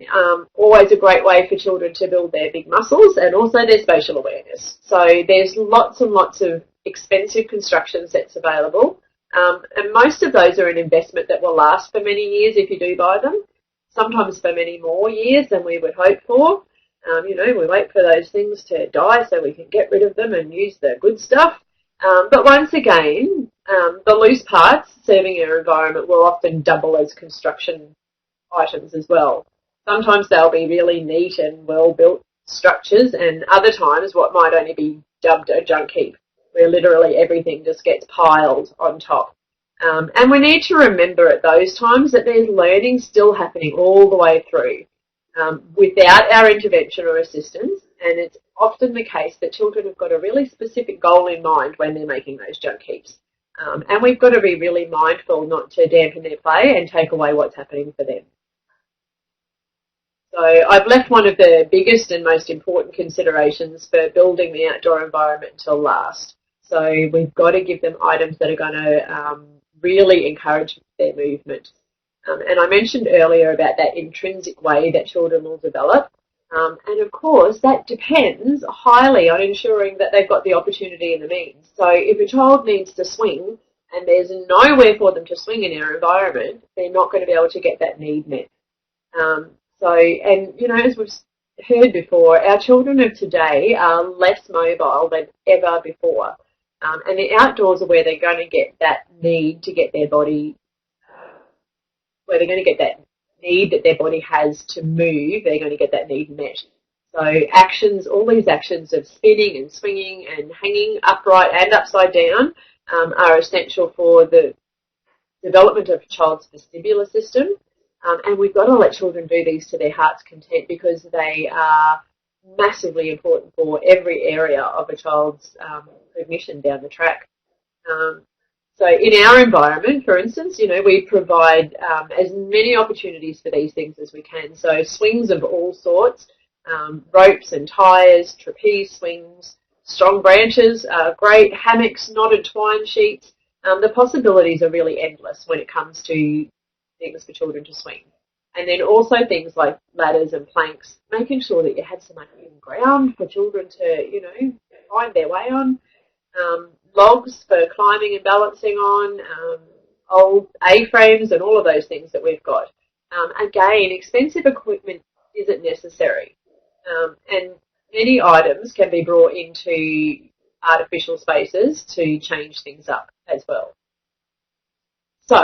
always a great way for children to build their big muscles and also their spatial awareness. So there's lots and lots of expensive construction sets available, and most of those are an investment that will last for many years if you do buy them, sometimes for many more years than we would hope for. We wait for those things to die so we can get rid of them and use the good stuff. But once again, the loose parts serving our environment will often double as construction items as well. Sometimes they'll be really neat and well-built structures, and other times what might only be dubbed a junk heap, where literally everything just gets piled on top. And we need to remember at those times that there's learning still happening all the way through without our intervention or assistance, and it's often the case that children have got a really specific goal in mind when they're making those junk heaps. And we've got to be really mindful not to dampen their play and take away what's happening for them. So I've left one of the biggest and most important considerations for building the outdoor environment till last. So we've got to give them items that are going to really encourage their movement. And I mentioned earlier about that intrinsic way that children will develop. And of course, that depends highly on ensuring that they've got the opportunity and the means. So if a child needs to swing and there's nowhere for them to swing in our environment, they're not going to be able to get that need met. As we've heard before, our children of today are less mobile than ever before. And the outdoors are where they're going to get that need to get their body, where they're going to get that need that their body has to move, they're going to get that need met. So actions, all these actions of spinning and swinging and hanging upright and upside down are essential for the development of a child's vestibular system. And we've got to let children do these to their heart's content because they are massively important for every area of a child's cognition down the track. So in our environment, for instance, we provide as many opportunities for these things as we can. So swings of all sorts, ropes and tyres, trapeze swings, strong branches, great hammocks, knotted twine sheets. The possibilities are really endless when it comes to things for children to swing. And then also things like ladders and planks, making sure that you have some uneven ground for children to, find their way on. Logs for climbing and balancing on, old A-frames and all of those things that we've got. Again, expensive equipment isn't necessary. And many items can be brought into artificial spaces to change things up as well. So,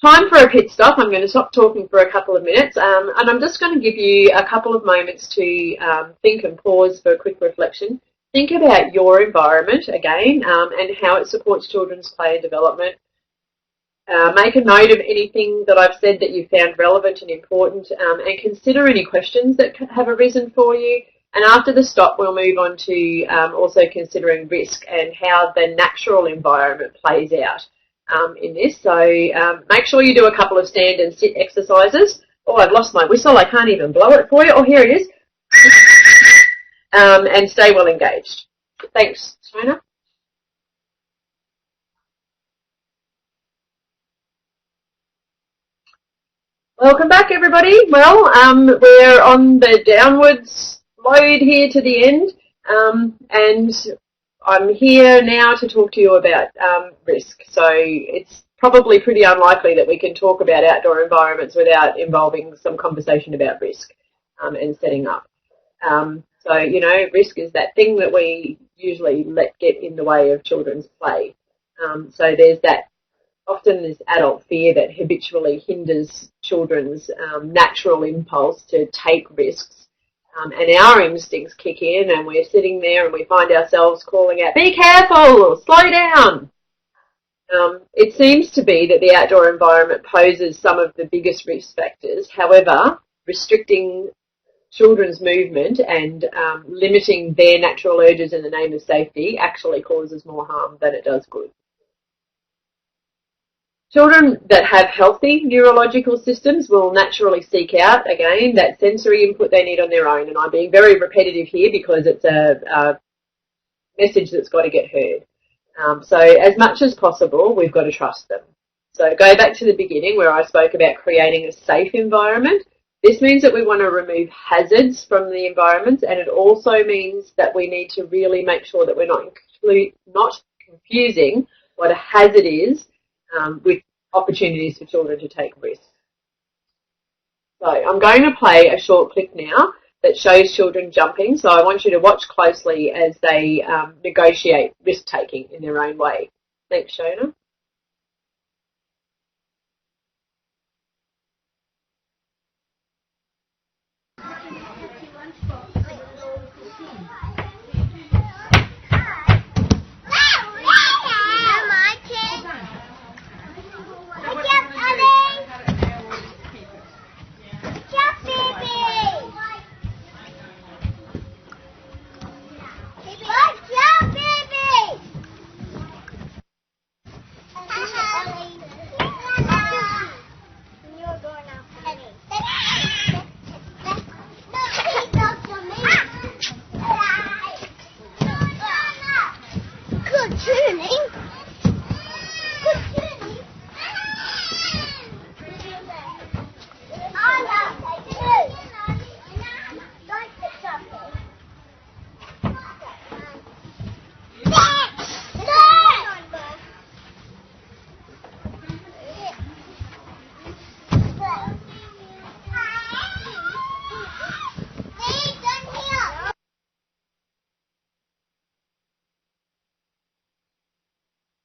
Time for a pit stop. I'm going to stop talking for a couple of minutes, and I'm just going to give you a couple of moments to think and pause for a quick reflection. Think about your environment again, and how it supports children's play and development. Make a note of anything that I've said that you found relevant and important, and consider any questions that have arisen for you. And after the stop, we'll move on to also considering risk and how the natural environment plays out in this. So make sure you do a couple of stand and sit exercises. Oh, I've lost my whistle. I can't even blow it for you. Oh, here it is. And stay well engaged. Thanks, Shona. Welcome back, everybody. Well, we're on the downwards load here to the end, and I'm here now to talk to you about risk. So it's probably pretty unlikely that we can talk about outdoor environments without involving some conversation about risk and setting up. So, you know, risk is that thing that we usually let get in the way of children's play. So there's that often this adult fear that habitually hinders children's natural impulse to take risks. And our instincts kick in and we're sitting there and we find ourselves calling out, be careful, slow down. It seems to be that the outdoor environment poses some of the biggest risk factors. However, restricting children's movement and limiting their natural urges in the name of safety actually causes more harm than it does good. Children that have healthy neurological systems will naturally seek out, again, that sensory input they need on their own. And I'm being very repetitive here because it's a message that's got to get heard. So as much as possible, we've got to trust them. So go back to the beginning where I spoke about creating a safe environment. This means that we want to remove hazards from the environment, and it also means that we need to really make sure that we're not confusing what a hazard is with opportunities for children to take risks. So I'm going to play a short clip now that shows children jumping. So I want you to watch closely as they negotiate risk-taking in their own way. Thanks, Shona.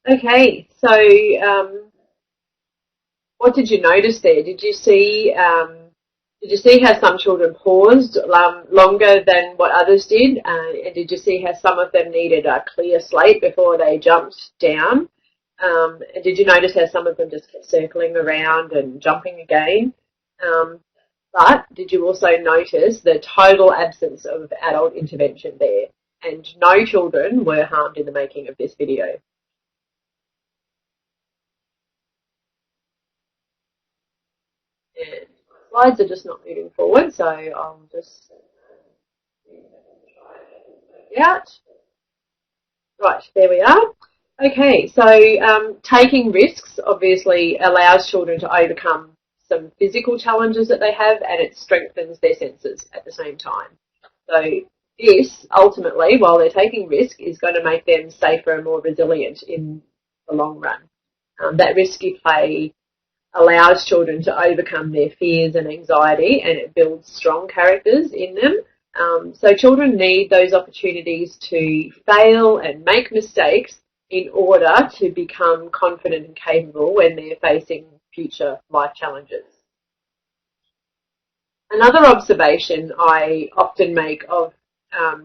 Okay, so what did you notice there? Did you see how some children paused longer than what others did? And did you see how some of them needed a clear slate before they jumped down? And did you notice how some of them just kept circling around and jumping again? But did you also notice the total absence of adult intervention there? And no children were harmed in the making of this video. And slides are just not moving forward, so I'll just try it out. Right, there we are. Okay, so taking risks obviously allows children to overcome some physical challenges that they have, and it strengthens their senses at the same time. So this, ultimately, while they're taking risk, is going to make them safer and more resilient in the long run. That risky play allows children to overcome their fears and anxiety, and it builds strong characters in them. So children need those opportunities to fail and make mistakes in order to become confident and capable when they're facing future life challenges. Another observation I often make of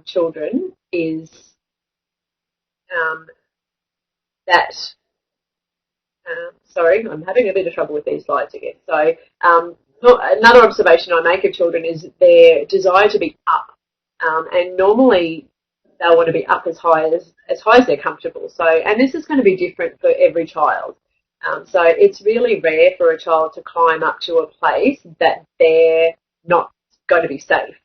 children is that, sorry, I'm having a bit of trouble with these slides again. So another observation I make of children is their desire to be up, and normally they'll want to be up as high as they're comfortable. So, and this is going to be different for every child. So it's really rare for a child to climb up to a place that they're not going to be safe.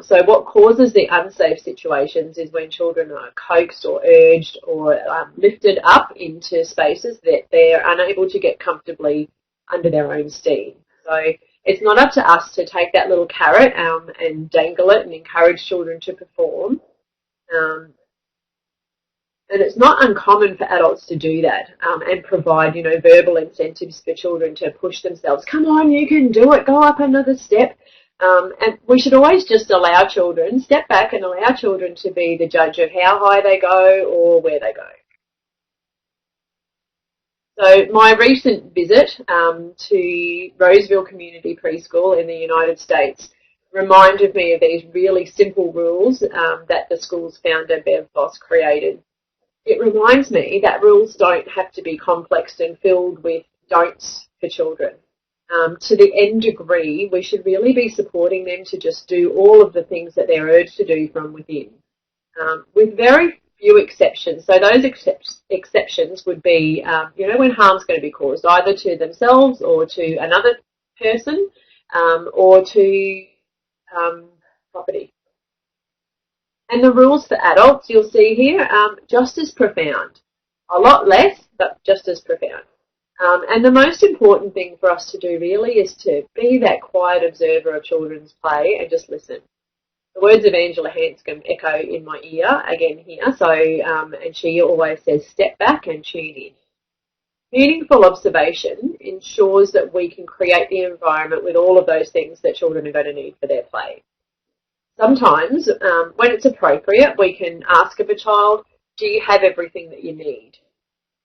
So what causes the unsafe situations is when children are coaxed or urged or lifted up into spaces that they're unable to get comfortably under their own steam. So it's not up to us to take that little carrot and dangle it and encourage children to perform. And it's not uncommon for adults to do that and provide, verbal incentives for children to push themselves. Come on, you can do it. Go up another step. And we should always just allow children, step back and allow children to be the judge of how high they go or where they go. So my recent visit to Roseville Community Preschool in the United States reminded me of these really simple rules that the school's founder, Bev Voss, created. It reminds me that rules don't have to be complex and filled with don'ts for children. To the nth degree, we should really be supporting them to just do all of the things that they're urged to do from within, with very few exceptions. So those exceptions would be, when harm's going to be caused, either to themselves or to another person or to property. And the rules for adults you'll see here, just as profound. A lot less, but just as profound. And the most important thing for us to do really is to be that quiet observer of children's play and just listen. The words of Angela Hanscom echo in my ear again here. So, and she always says, step back and tune in. Meaningful observation ensures that we can create the environment with all of those things that children are going to need for their play. Sometimes, when it's appropriate, we can ask of a child, do you have everything that you need?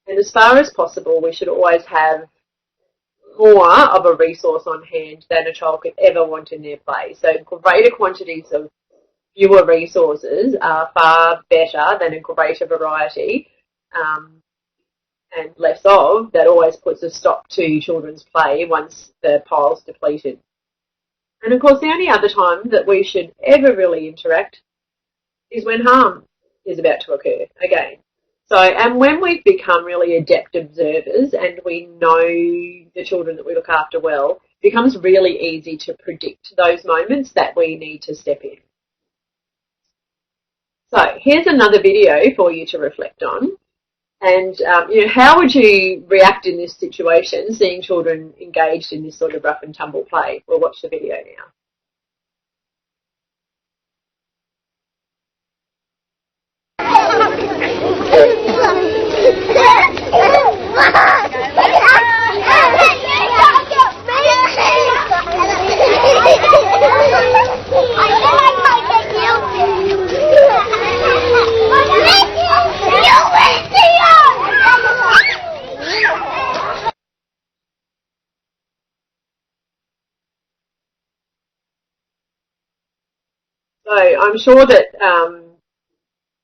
And as far as possible, we should always have more of a resource on hand than a child could ever want in their play. So greater quantities of fewer resources are far better than a greater variety, and less of that always puts a stop to children's play once the pile's depleted. And of course, the only other time that we should ever really interact is when harm is about to occur again. So, and when we've become really adept observers and we know the children that we look after well, it becomes really easy to predict those moments that we need to step in. So, here's another video for you to reflect on. And, how would you react in this situation, seeing children engaged in this sort of rough and tumble play? We'll watch the video now. So I'm sure that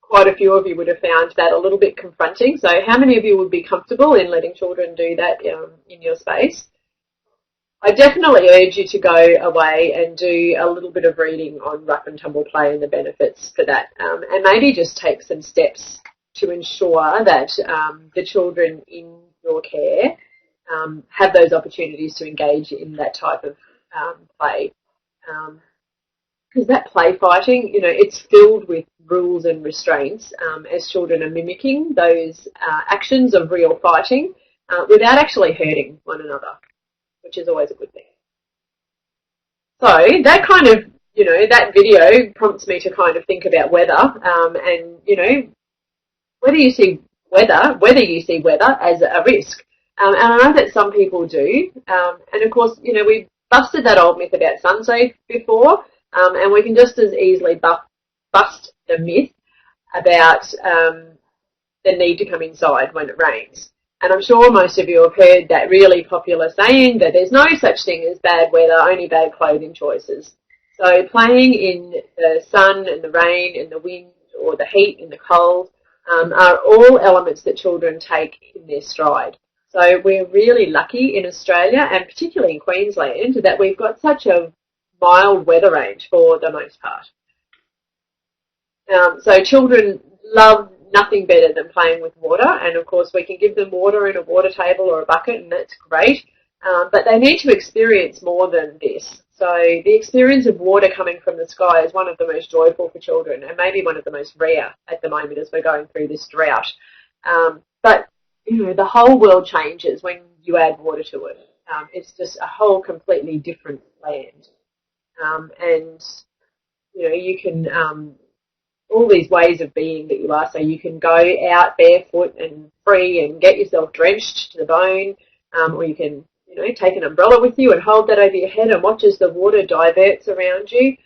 quite a few of you would have found that a little bit confronting. So how many of you would be comfortable in letting children do that in your space? I definitely urge you to go away and do a little bit of reading on rough and tumble play and the benefits for that, and maybe just take some steps to ensure that the children in your care have those opportunities to engage in that type of play. Because that play fighting, it's filled with rules and restraints as children are mimicking those actions of real fighting without actually hurting one another, which is always a good thing. So that kind of, that video prompts me to kind of think about weather and, whether you see weather as a risk. And I know that some people do. And of course, we've busted that old myth about sunsafe before. And we can just as easily bust the myth about the need to come inside when it rains. And I'm sure most of you have heard that really popular saying that there's no such thing as bad weather, only bad clothing choices. So playing in the sun and the rain and the wind or the heat and the cold are all elements that children take in their stride. So we're really lucky in Australia, and particularly in Queensland, that we've got such a mild weather range for the most part. So children love nothing better than playing with water, and of course we can give them water in a water table or a bucket, and that's great, but they need to experience more than this. So the experience of water coming from the sky is one of the most joyful for children, and maybe one of the most rare at the moment as we're going through this drought. But you know, the whole world changes when you add water to it. It's just a whole completely different land, and you know, you can all these ways of being that you are. So you can go out barefoot and free and get yourself drenched to the bone, or you can, you know, take an umbrella with you and hold that over your head and watch as the water diverts around you.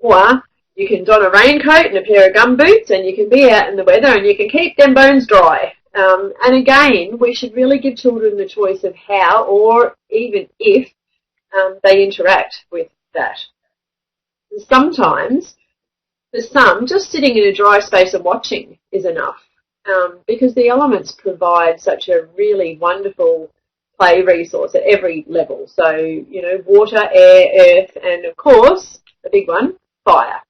Or you can don a raincoat and a pair of gumboots and you can be out in the weather and you can keep them bones dry. And again, we should really give children the choice of how or even if they interact with that. Sometimes, for some, just sitting in a dry space and watching is enough, because the elements provide such a really wonderful play resource at every level. So, you know, water, air, earth, and of course, the big one, fire.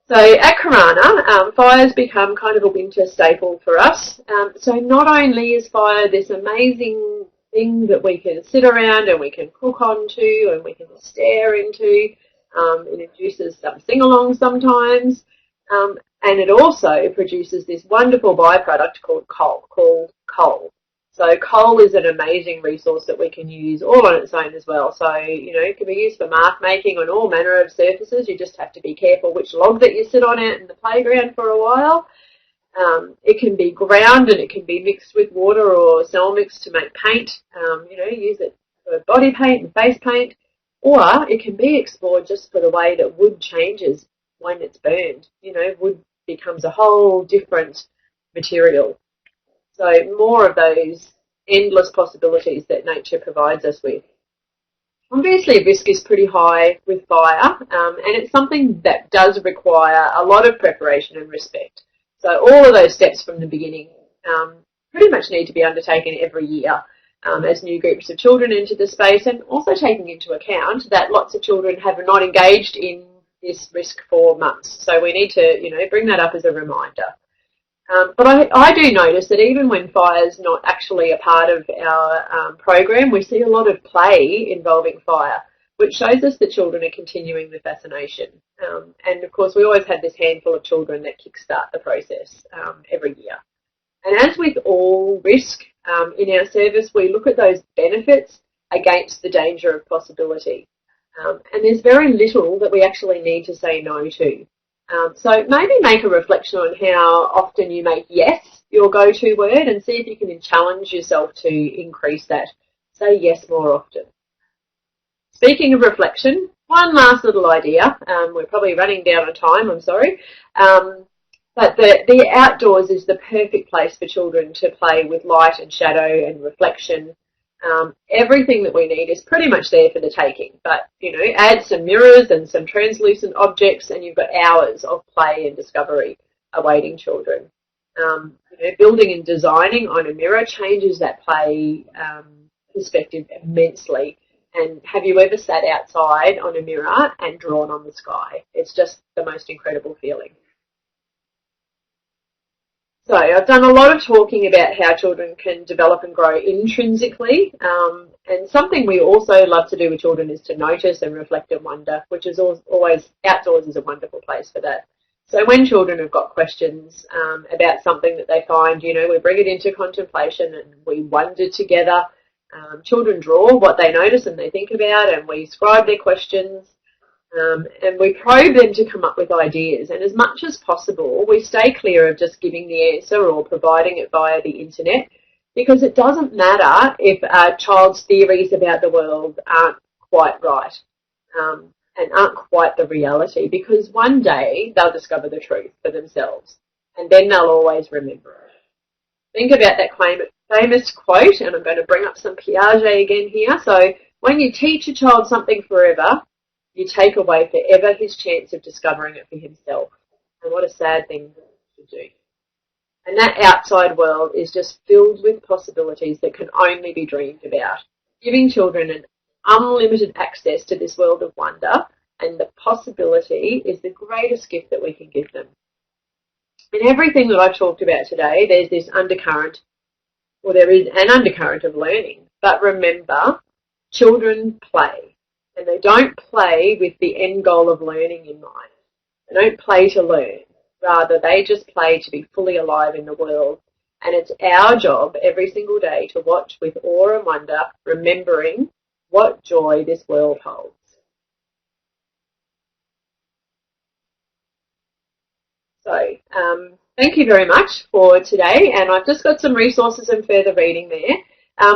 So at Karana, fire's become kind of a winter staple for us. So not only is fire this amazing thing that we can sit around and we can cook onto and we can stare into, it induces some sing-along sometimes, and it also produces this wonderful byproduct called coal. So coal is an amazing resource that we can use all on its own as well. So, you know, it can be used for mark making on all manner of surfaces. You just have to be careful which log that you sit on out in the playground for a while. It can be ground and it can be mixed with water or cell mix to make paint. You know, use it for body paint and face paint. Or it can be explored just for the way that wood changes when it's burned. You know, wood becomes a whole different material. So more of those endless possibilities that nature provides us with. Obviously, risk is pretty high with fire, and it's something that does require a lot of preparation and respect. So all of those steps from the beginning pretty much need to be undertaken every year as new groups of children enter the space, and also taking into account that lots of children have not engaged in this risk for months. So we need to, you know, bring that up as a reminder. But I do notice that even when fire's not actually a part of our program, we see a lot of play involving fire, which shows us that children are continuing the fascination. And of course, we always have this handful of children that kickstart the process every year. And as with all risk in our service, we look at those benefits against the danger of possibility. And there's very little that we actually need to say no to. So maybe make a reflection on how often you make yes your go-to word, and see if you can challenge yourself to increase that. Say yes more often. Speaking of reflection, one last little idea. We're probably running down on time, I'm sorry. But the outdoors is the perfect place for children to play with light and shadow and reflection. Everything that we need is pretty much there for the taking. But, you know, add some mirrors and some translucent objects and you've got hours of play and discovery awaiting children. You know, building and designing on a mirror changes that play perspective immensely. And have you ever sat outside on a mirror and drawn on the sky? It's just the most incredible feeling. So I've done a lot of talking about how children can develop and grow intrinsically, and something we also love to do with children is to notice and reflect and wonder, which is always, outdoors is a wonderful place for that. So when children have got questions about something that they find, you know, we bring it into contemplation and we wonder together. Children draw what they notice and they think about, and we scribe their questions. And we probe them to come up with ideas, and as much as possible we stay clear of just giving the answer or providing it via the internet, because it doesn't matter if a child's theories about the world aren't quite right and aren't quite the reality, because one day they'll discover the truth for themselves and then they'll always remember it. think about that famous quote, and I'm going to bring up some Piaget again here. So when you teach a child something forever, you take away forever his chance of discovering it for himself. And what a sad thing to do. And that outside world is just filled with possibilities that can only be dreamed about. Giving children an unlimited access to this world of wonder and the possibility is the greatest gift that we can give them. In everything that I've talked about today, there's this undercurrent, or there is an undercurrent of learning. But remember, children play, and they don't play with the end goal of learning in mind. They don't play to learn. Rather, they just play to be fully alive in the world. And it's our job every single day to watch with awe and wonder, remembering what joy this world holds. So, thank you very much for today, and I've just got some resources and further reading there.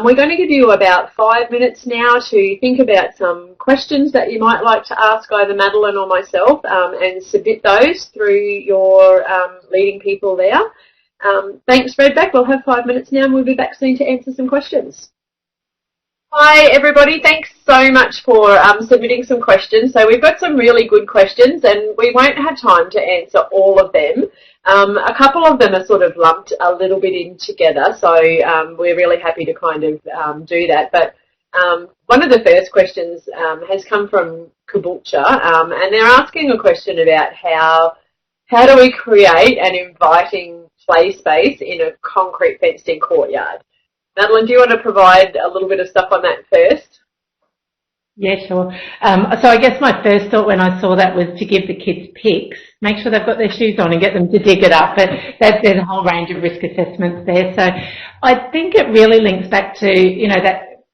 We're going to give you about 5 minutes now to think about some questions that you might like to ask either Madeline or myself, and submit those through your leading people there. Thanks, Redback. We'll have 5 minutes now and we'll be back soon to answer some questions. Hi everybody, thanks so much for submitting some questions. So we've got some really good questions and we won't have time to answer all of them. A couple of them are sort of lumped a little bit in together, so we're really happy to kind of do that. But one of the first questions has come from Caboolture, and they're asking a question about how do we create an inviting play space in a concrete fenced-in courtyard. Madeline, do you want to provide a little bit of stuff on that first? Yeah, sure. So I guess my first thought when I saw that was to give the kids picks, make sure they've got their shoes on and get them to dig it up. But there's a whole range of risk assessments there. So I think it really links back to, you know,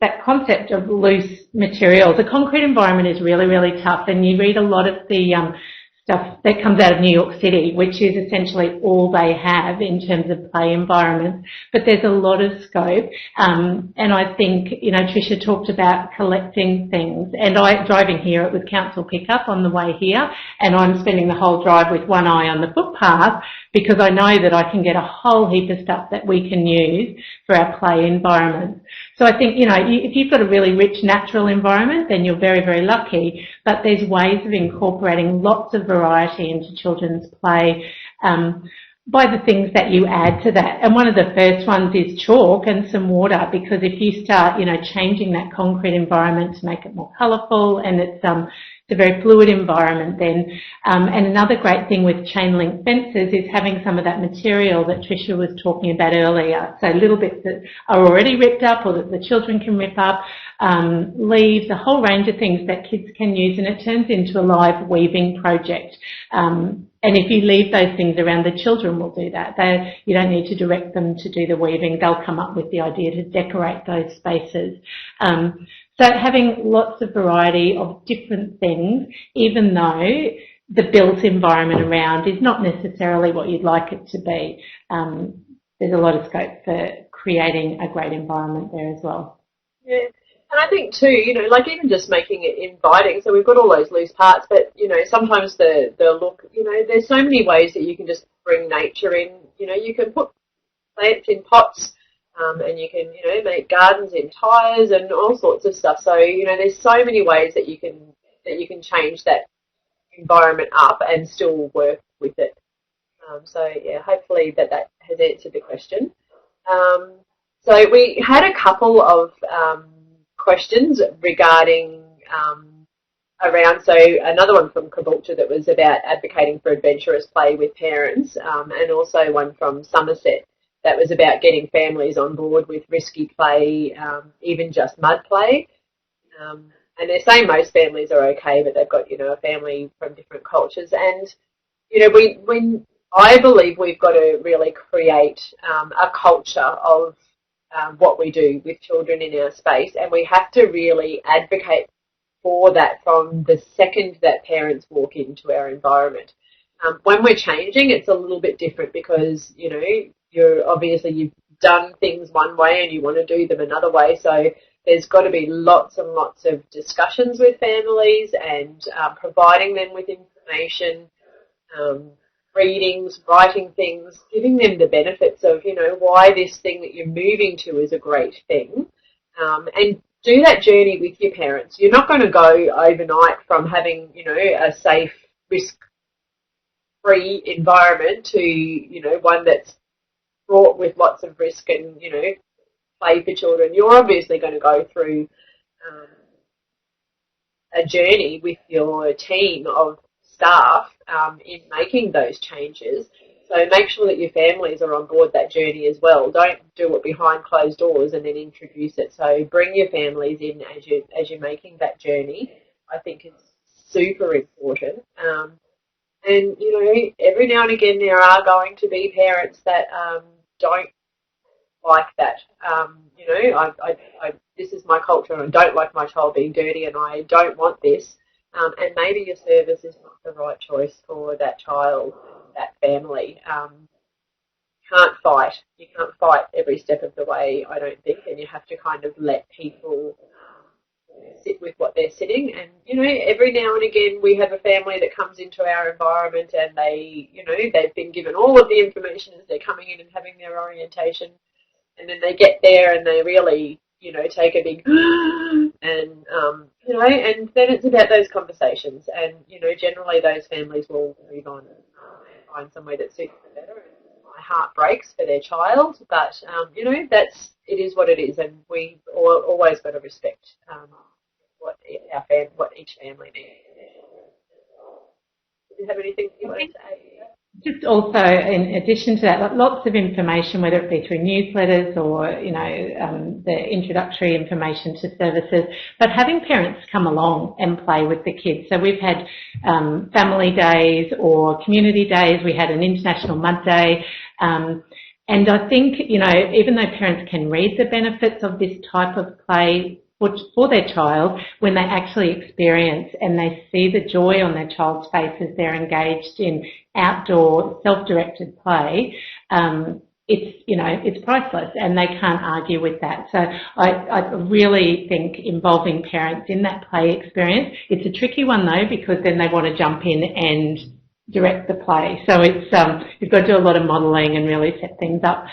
that concept of loose materials. The concrete environment is really, really tough, and you read a lot of the stuff that comes out of New York City, which is essentially all they have in terms of play environments. But there's a lot of scope, and I think, you know, Tricia talked about collecting things, and driving here, it was council pickup on the way here, and I'm spending the whole drive with one eye on the footpath because I know that I can get a whole heap of stuff that we can use for our play environment. So I think, you know, if you've got a really rich natural environment, then you're very, very lucky. But there's ways of incorporating lots of variety into children's play by the things that you add to that. And one of the first ones is chalk and some water, because if you start, you know, changing that concrete environment to make it more colourful, and it's a very fluid environment then. And another great thing with chain link fences is having some of that material that Tricia was talking about earlier. So little bits that are already ripped up or that the children can rip up, leaves, a whole range of things that kids can use, and it turns into a live weaving project. And if you leave those things around, the children will do that. You don't need to direct them to do the weaving. They'll come up with the idea to decorate those spaces. So having lots of variety of different things, even though the built environment around is not necessarily what you'd like it to be, there's a lot of scope for creating a great environment there as well. Yeah. And I think too, you know, like even just making it inviting, so we've got all those loose parts, but, you know, sometimes the look, you know, there's so many ways that you can just bring nature in. You know, you can put plants in pots, and you can, you know, make gardens in tyres and all sorts of stuff. So, you know, there's so many ways that you can change that environment up and still work with it. So, yeah, hopefully that has answered the question. So we had a couple of questions regarding around, so another one from Caboolture that was about advocating for adventurous play with parents, and also one from Somerset that was about getting families on board with risky play, even just mud play. And they're saying most families are okay, but they've got, you know, a family from different cultures. And, you know, I believe we've got to really create a culture of what we do with children in our space, and we have to really advocate for that from the second that parents walk into our environment. When we're changing, it's a little bit different because, you know, you've done things one way and you want to do them another way. So there's got to be lots and lots of discussions with families and providing them with information. readings, writing things, giving them the benefits of, why this thing that you're moving to is a great thing. And do that journey with your parents. You're not going to go overnight from having, a safe, risk-free environment to, one that's fraught with lots of risk and, play for children. You're obviously going to go through a journey with your team of staff in making those changes. So make sure that your families are on board that journey as well. Don't do it behind closed doors and then introduce it. So bring your families in as you're making that journey. I think it's super important. And, every now and again there are going to be parents that don't like that. This is my culture and I don't like my child being dirty and I don't want this. And maybe your service is not the right choice for that child, that family. Can't fight. You can't fight every step of the way, I don't think, and you have to kind of let people sit with what they're sitting. And, every now and again we have a family that comes into our environment and they've been given all of the information as they're coming in and having their orientation, and then they get there and they really, take a big and, and then it's about those conversations. And, generally those families will move on and find somewhere that suits them better. And my heart breaks for their child, but, it is what it is, and we always got to respect what each family needs. Do you have anything you want to say? Just also, in addition to that, lots of information, whether it be through newsletters or, the introductory information to services, but having parents come along and play with the kids. So we've had family days or community days. We had an International Mud Day. And I think, even though parents can read the benefits of this type of play for their child, when they actually experience and they see the joy on their child's face as they're engaged in outdoor self-directed play, it's priceless and they can't argue with that. So I really think involving parents in that play experience, it's a tricky one though, because then they want to jump in and direct the play. So it's you've got to do a lot of modelling and really set things up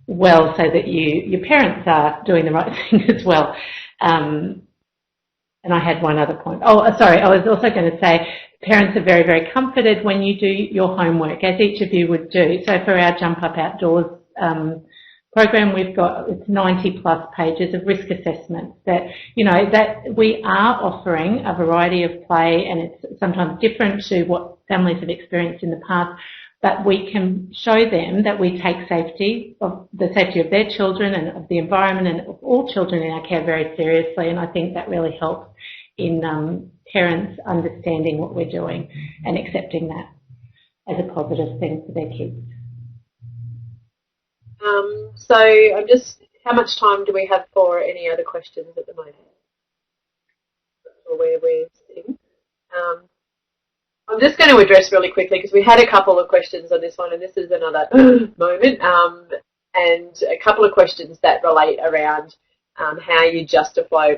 well so that your parents are doing the right thing as well. And I had one other point. Oh, sorry, I was also going to say parents are very, very comforted when you do your homework, as each of you would do. So for our Jump Up Outdoors program, we've got 90 plus pages of risk assessments that, that we are offering a variety of play, and it's sometimes different to what families have experienced in the past. But we can show them that we take the safety of their children and of the environment and of all children in our care very seriously. And I think that really helps in parents understanding what we're doing and accepting that as a positive thing for their kids. So how much time do we have for any other questions at the moment? Or where we're sitting? I'm just going to address really quickly because we had a couple of questions on this one, and this is another moment, and a couple of questions that relate around how you justify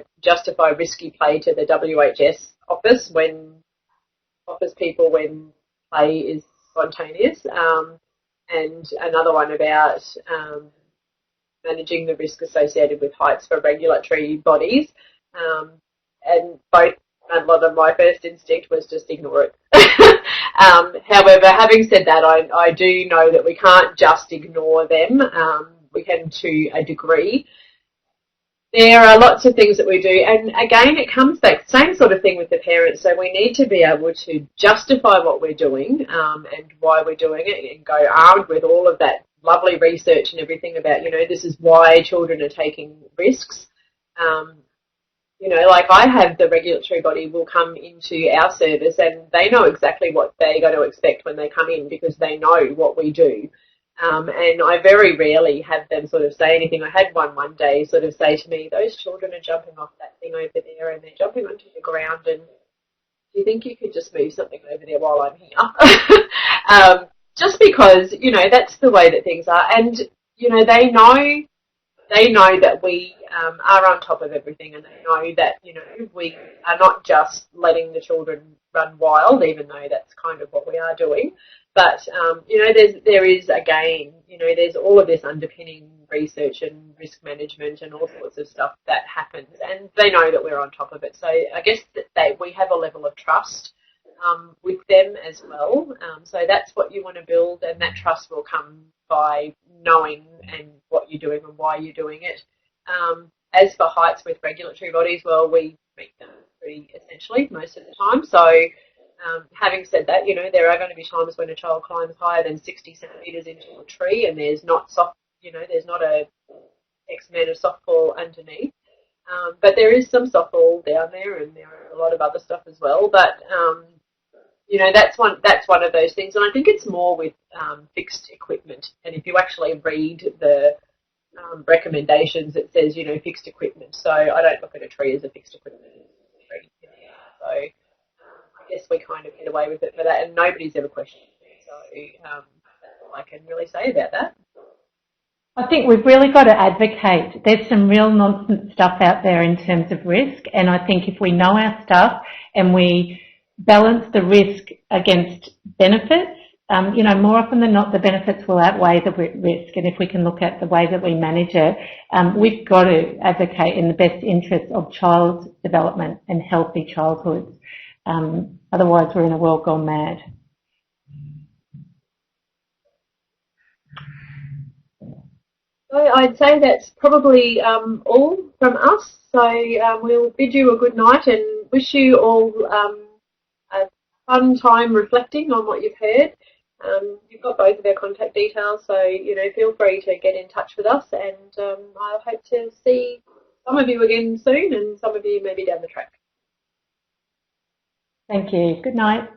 risky play to the WHS office when play is spontaneous, and another one about managing the risk associated with heights for regulatory bodies, and both. A lot of my first instinct was just ignore it. However, having said that, I do know that we can't just ignore them. We can to a degree. There are lots of things that we do, and again, it comes back, same sort of thing with the parents. So we need to be able to justify what we're doing and why we're doing it, and go armed with all of that lovely research and everything about, this is why children are taking risks. Like I have the regulatory body will come into our service and they know exactly what they're going to expect when they come in because they know what we do. And I very rarely have them sort of say anything. I had one day sort of say to me, those children are jumping off that thing over there and they're jumping onto the ground, and do you think you could just move something over there while I'm here? Just because, that's the way that things are. And, they know that we are on top of everything, and they know that, we are not just letting the children run wild, even though that's kind of what we are doing. But there is again, there's all of this underpinning research and risk management and all sorts of stuff that happens, and they know that we're on top of it. So I guess that we have a level of trust with them as well. So that's what you want to build, and that trust will come by knowing and what you're doing and why you're doing it. As for heights with regulatory bodies, well, we meet them pretty essentially most of the time. So having said that, there are going to be times when a child climbs higher than 60 centimetres into a tree and there's not there's not a X amount of softball underneath. But there is some softball down there, and there are a lot of other stuff as well. But that's one of those things, and I think it's more with fixed equipment. And if you actually read the recommendations, it says fixed equipment. So I don't look at a tree as a fixed equipment. So I guess we kind of get away with it for that, and nobody's ever questioned it. So that's all I can really say about that. I think we've really got to advocate. There's some real nonsense stuff out there in terms of risk, and I think if we know our stuff and we balance the risk against benefits, more often than not the benefits will outweigh the risk, and if we can look at the way that we manage it, we've got to advocate in the best interest of child development and healthy childhoods. Otherwise we're in a world gone mad. So I'd say that's probably all from us. So we'll bid you a good night and wish you all a fun time reflecting on what you've heard. You've got both of our contact details, so feel free to get in touch with us, and I hope to see some of you again soon, and some of you maybe down the track. Thank you. Good night.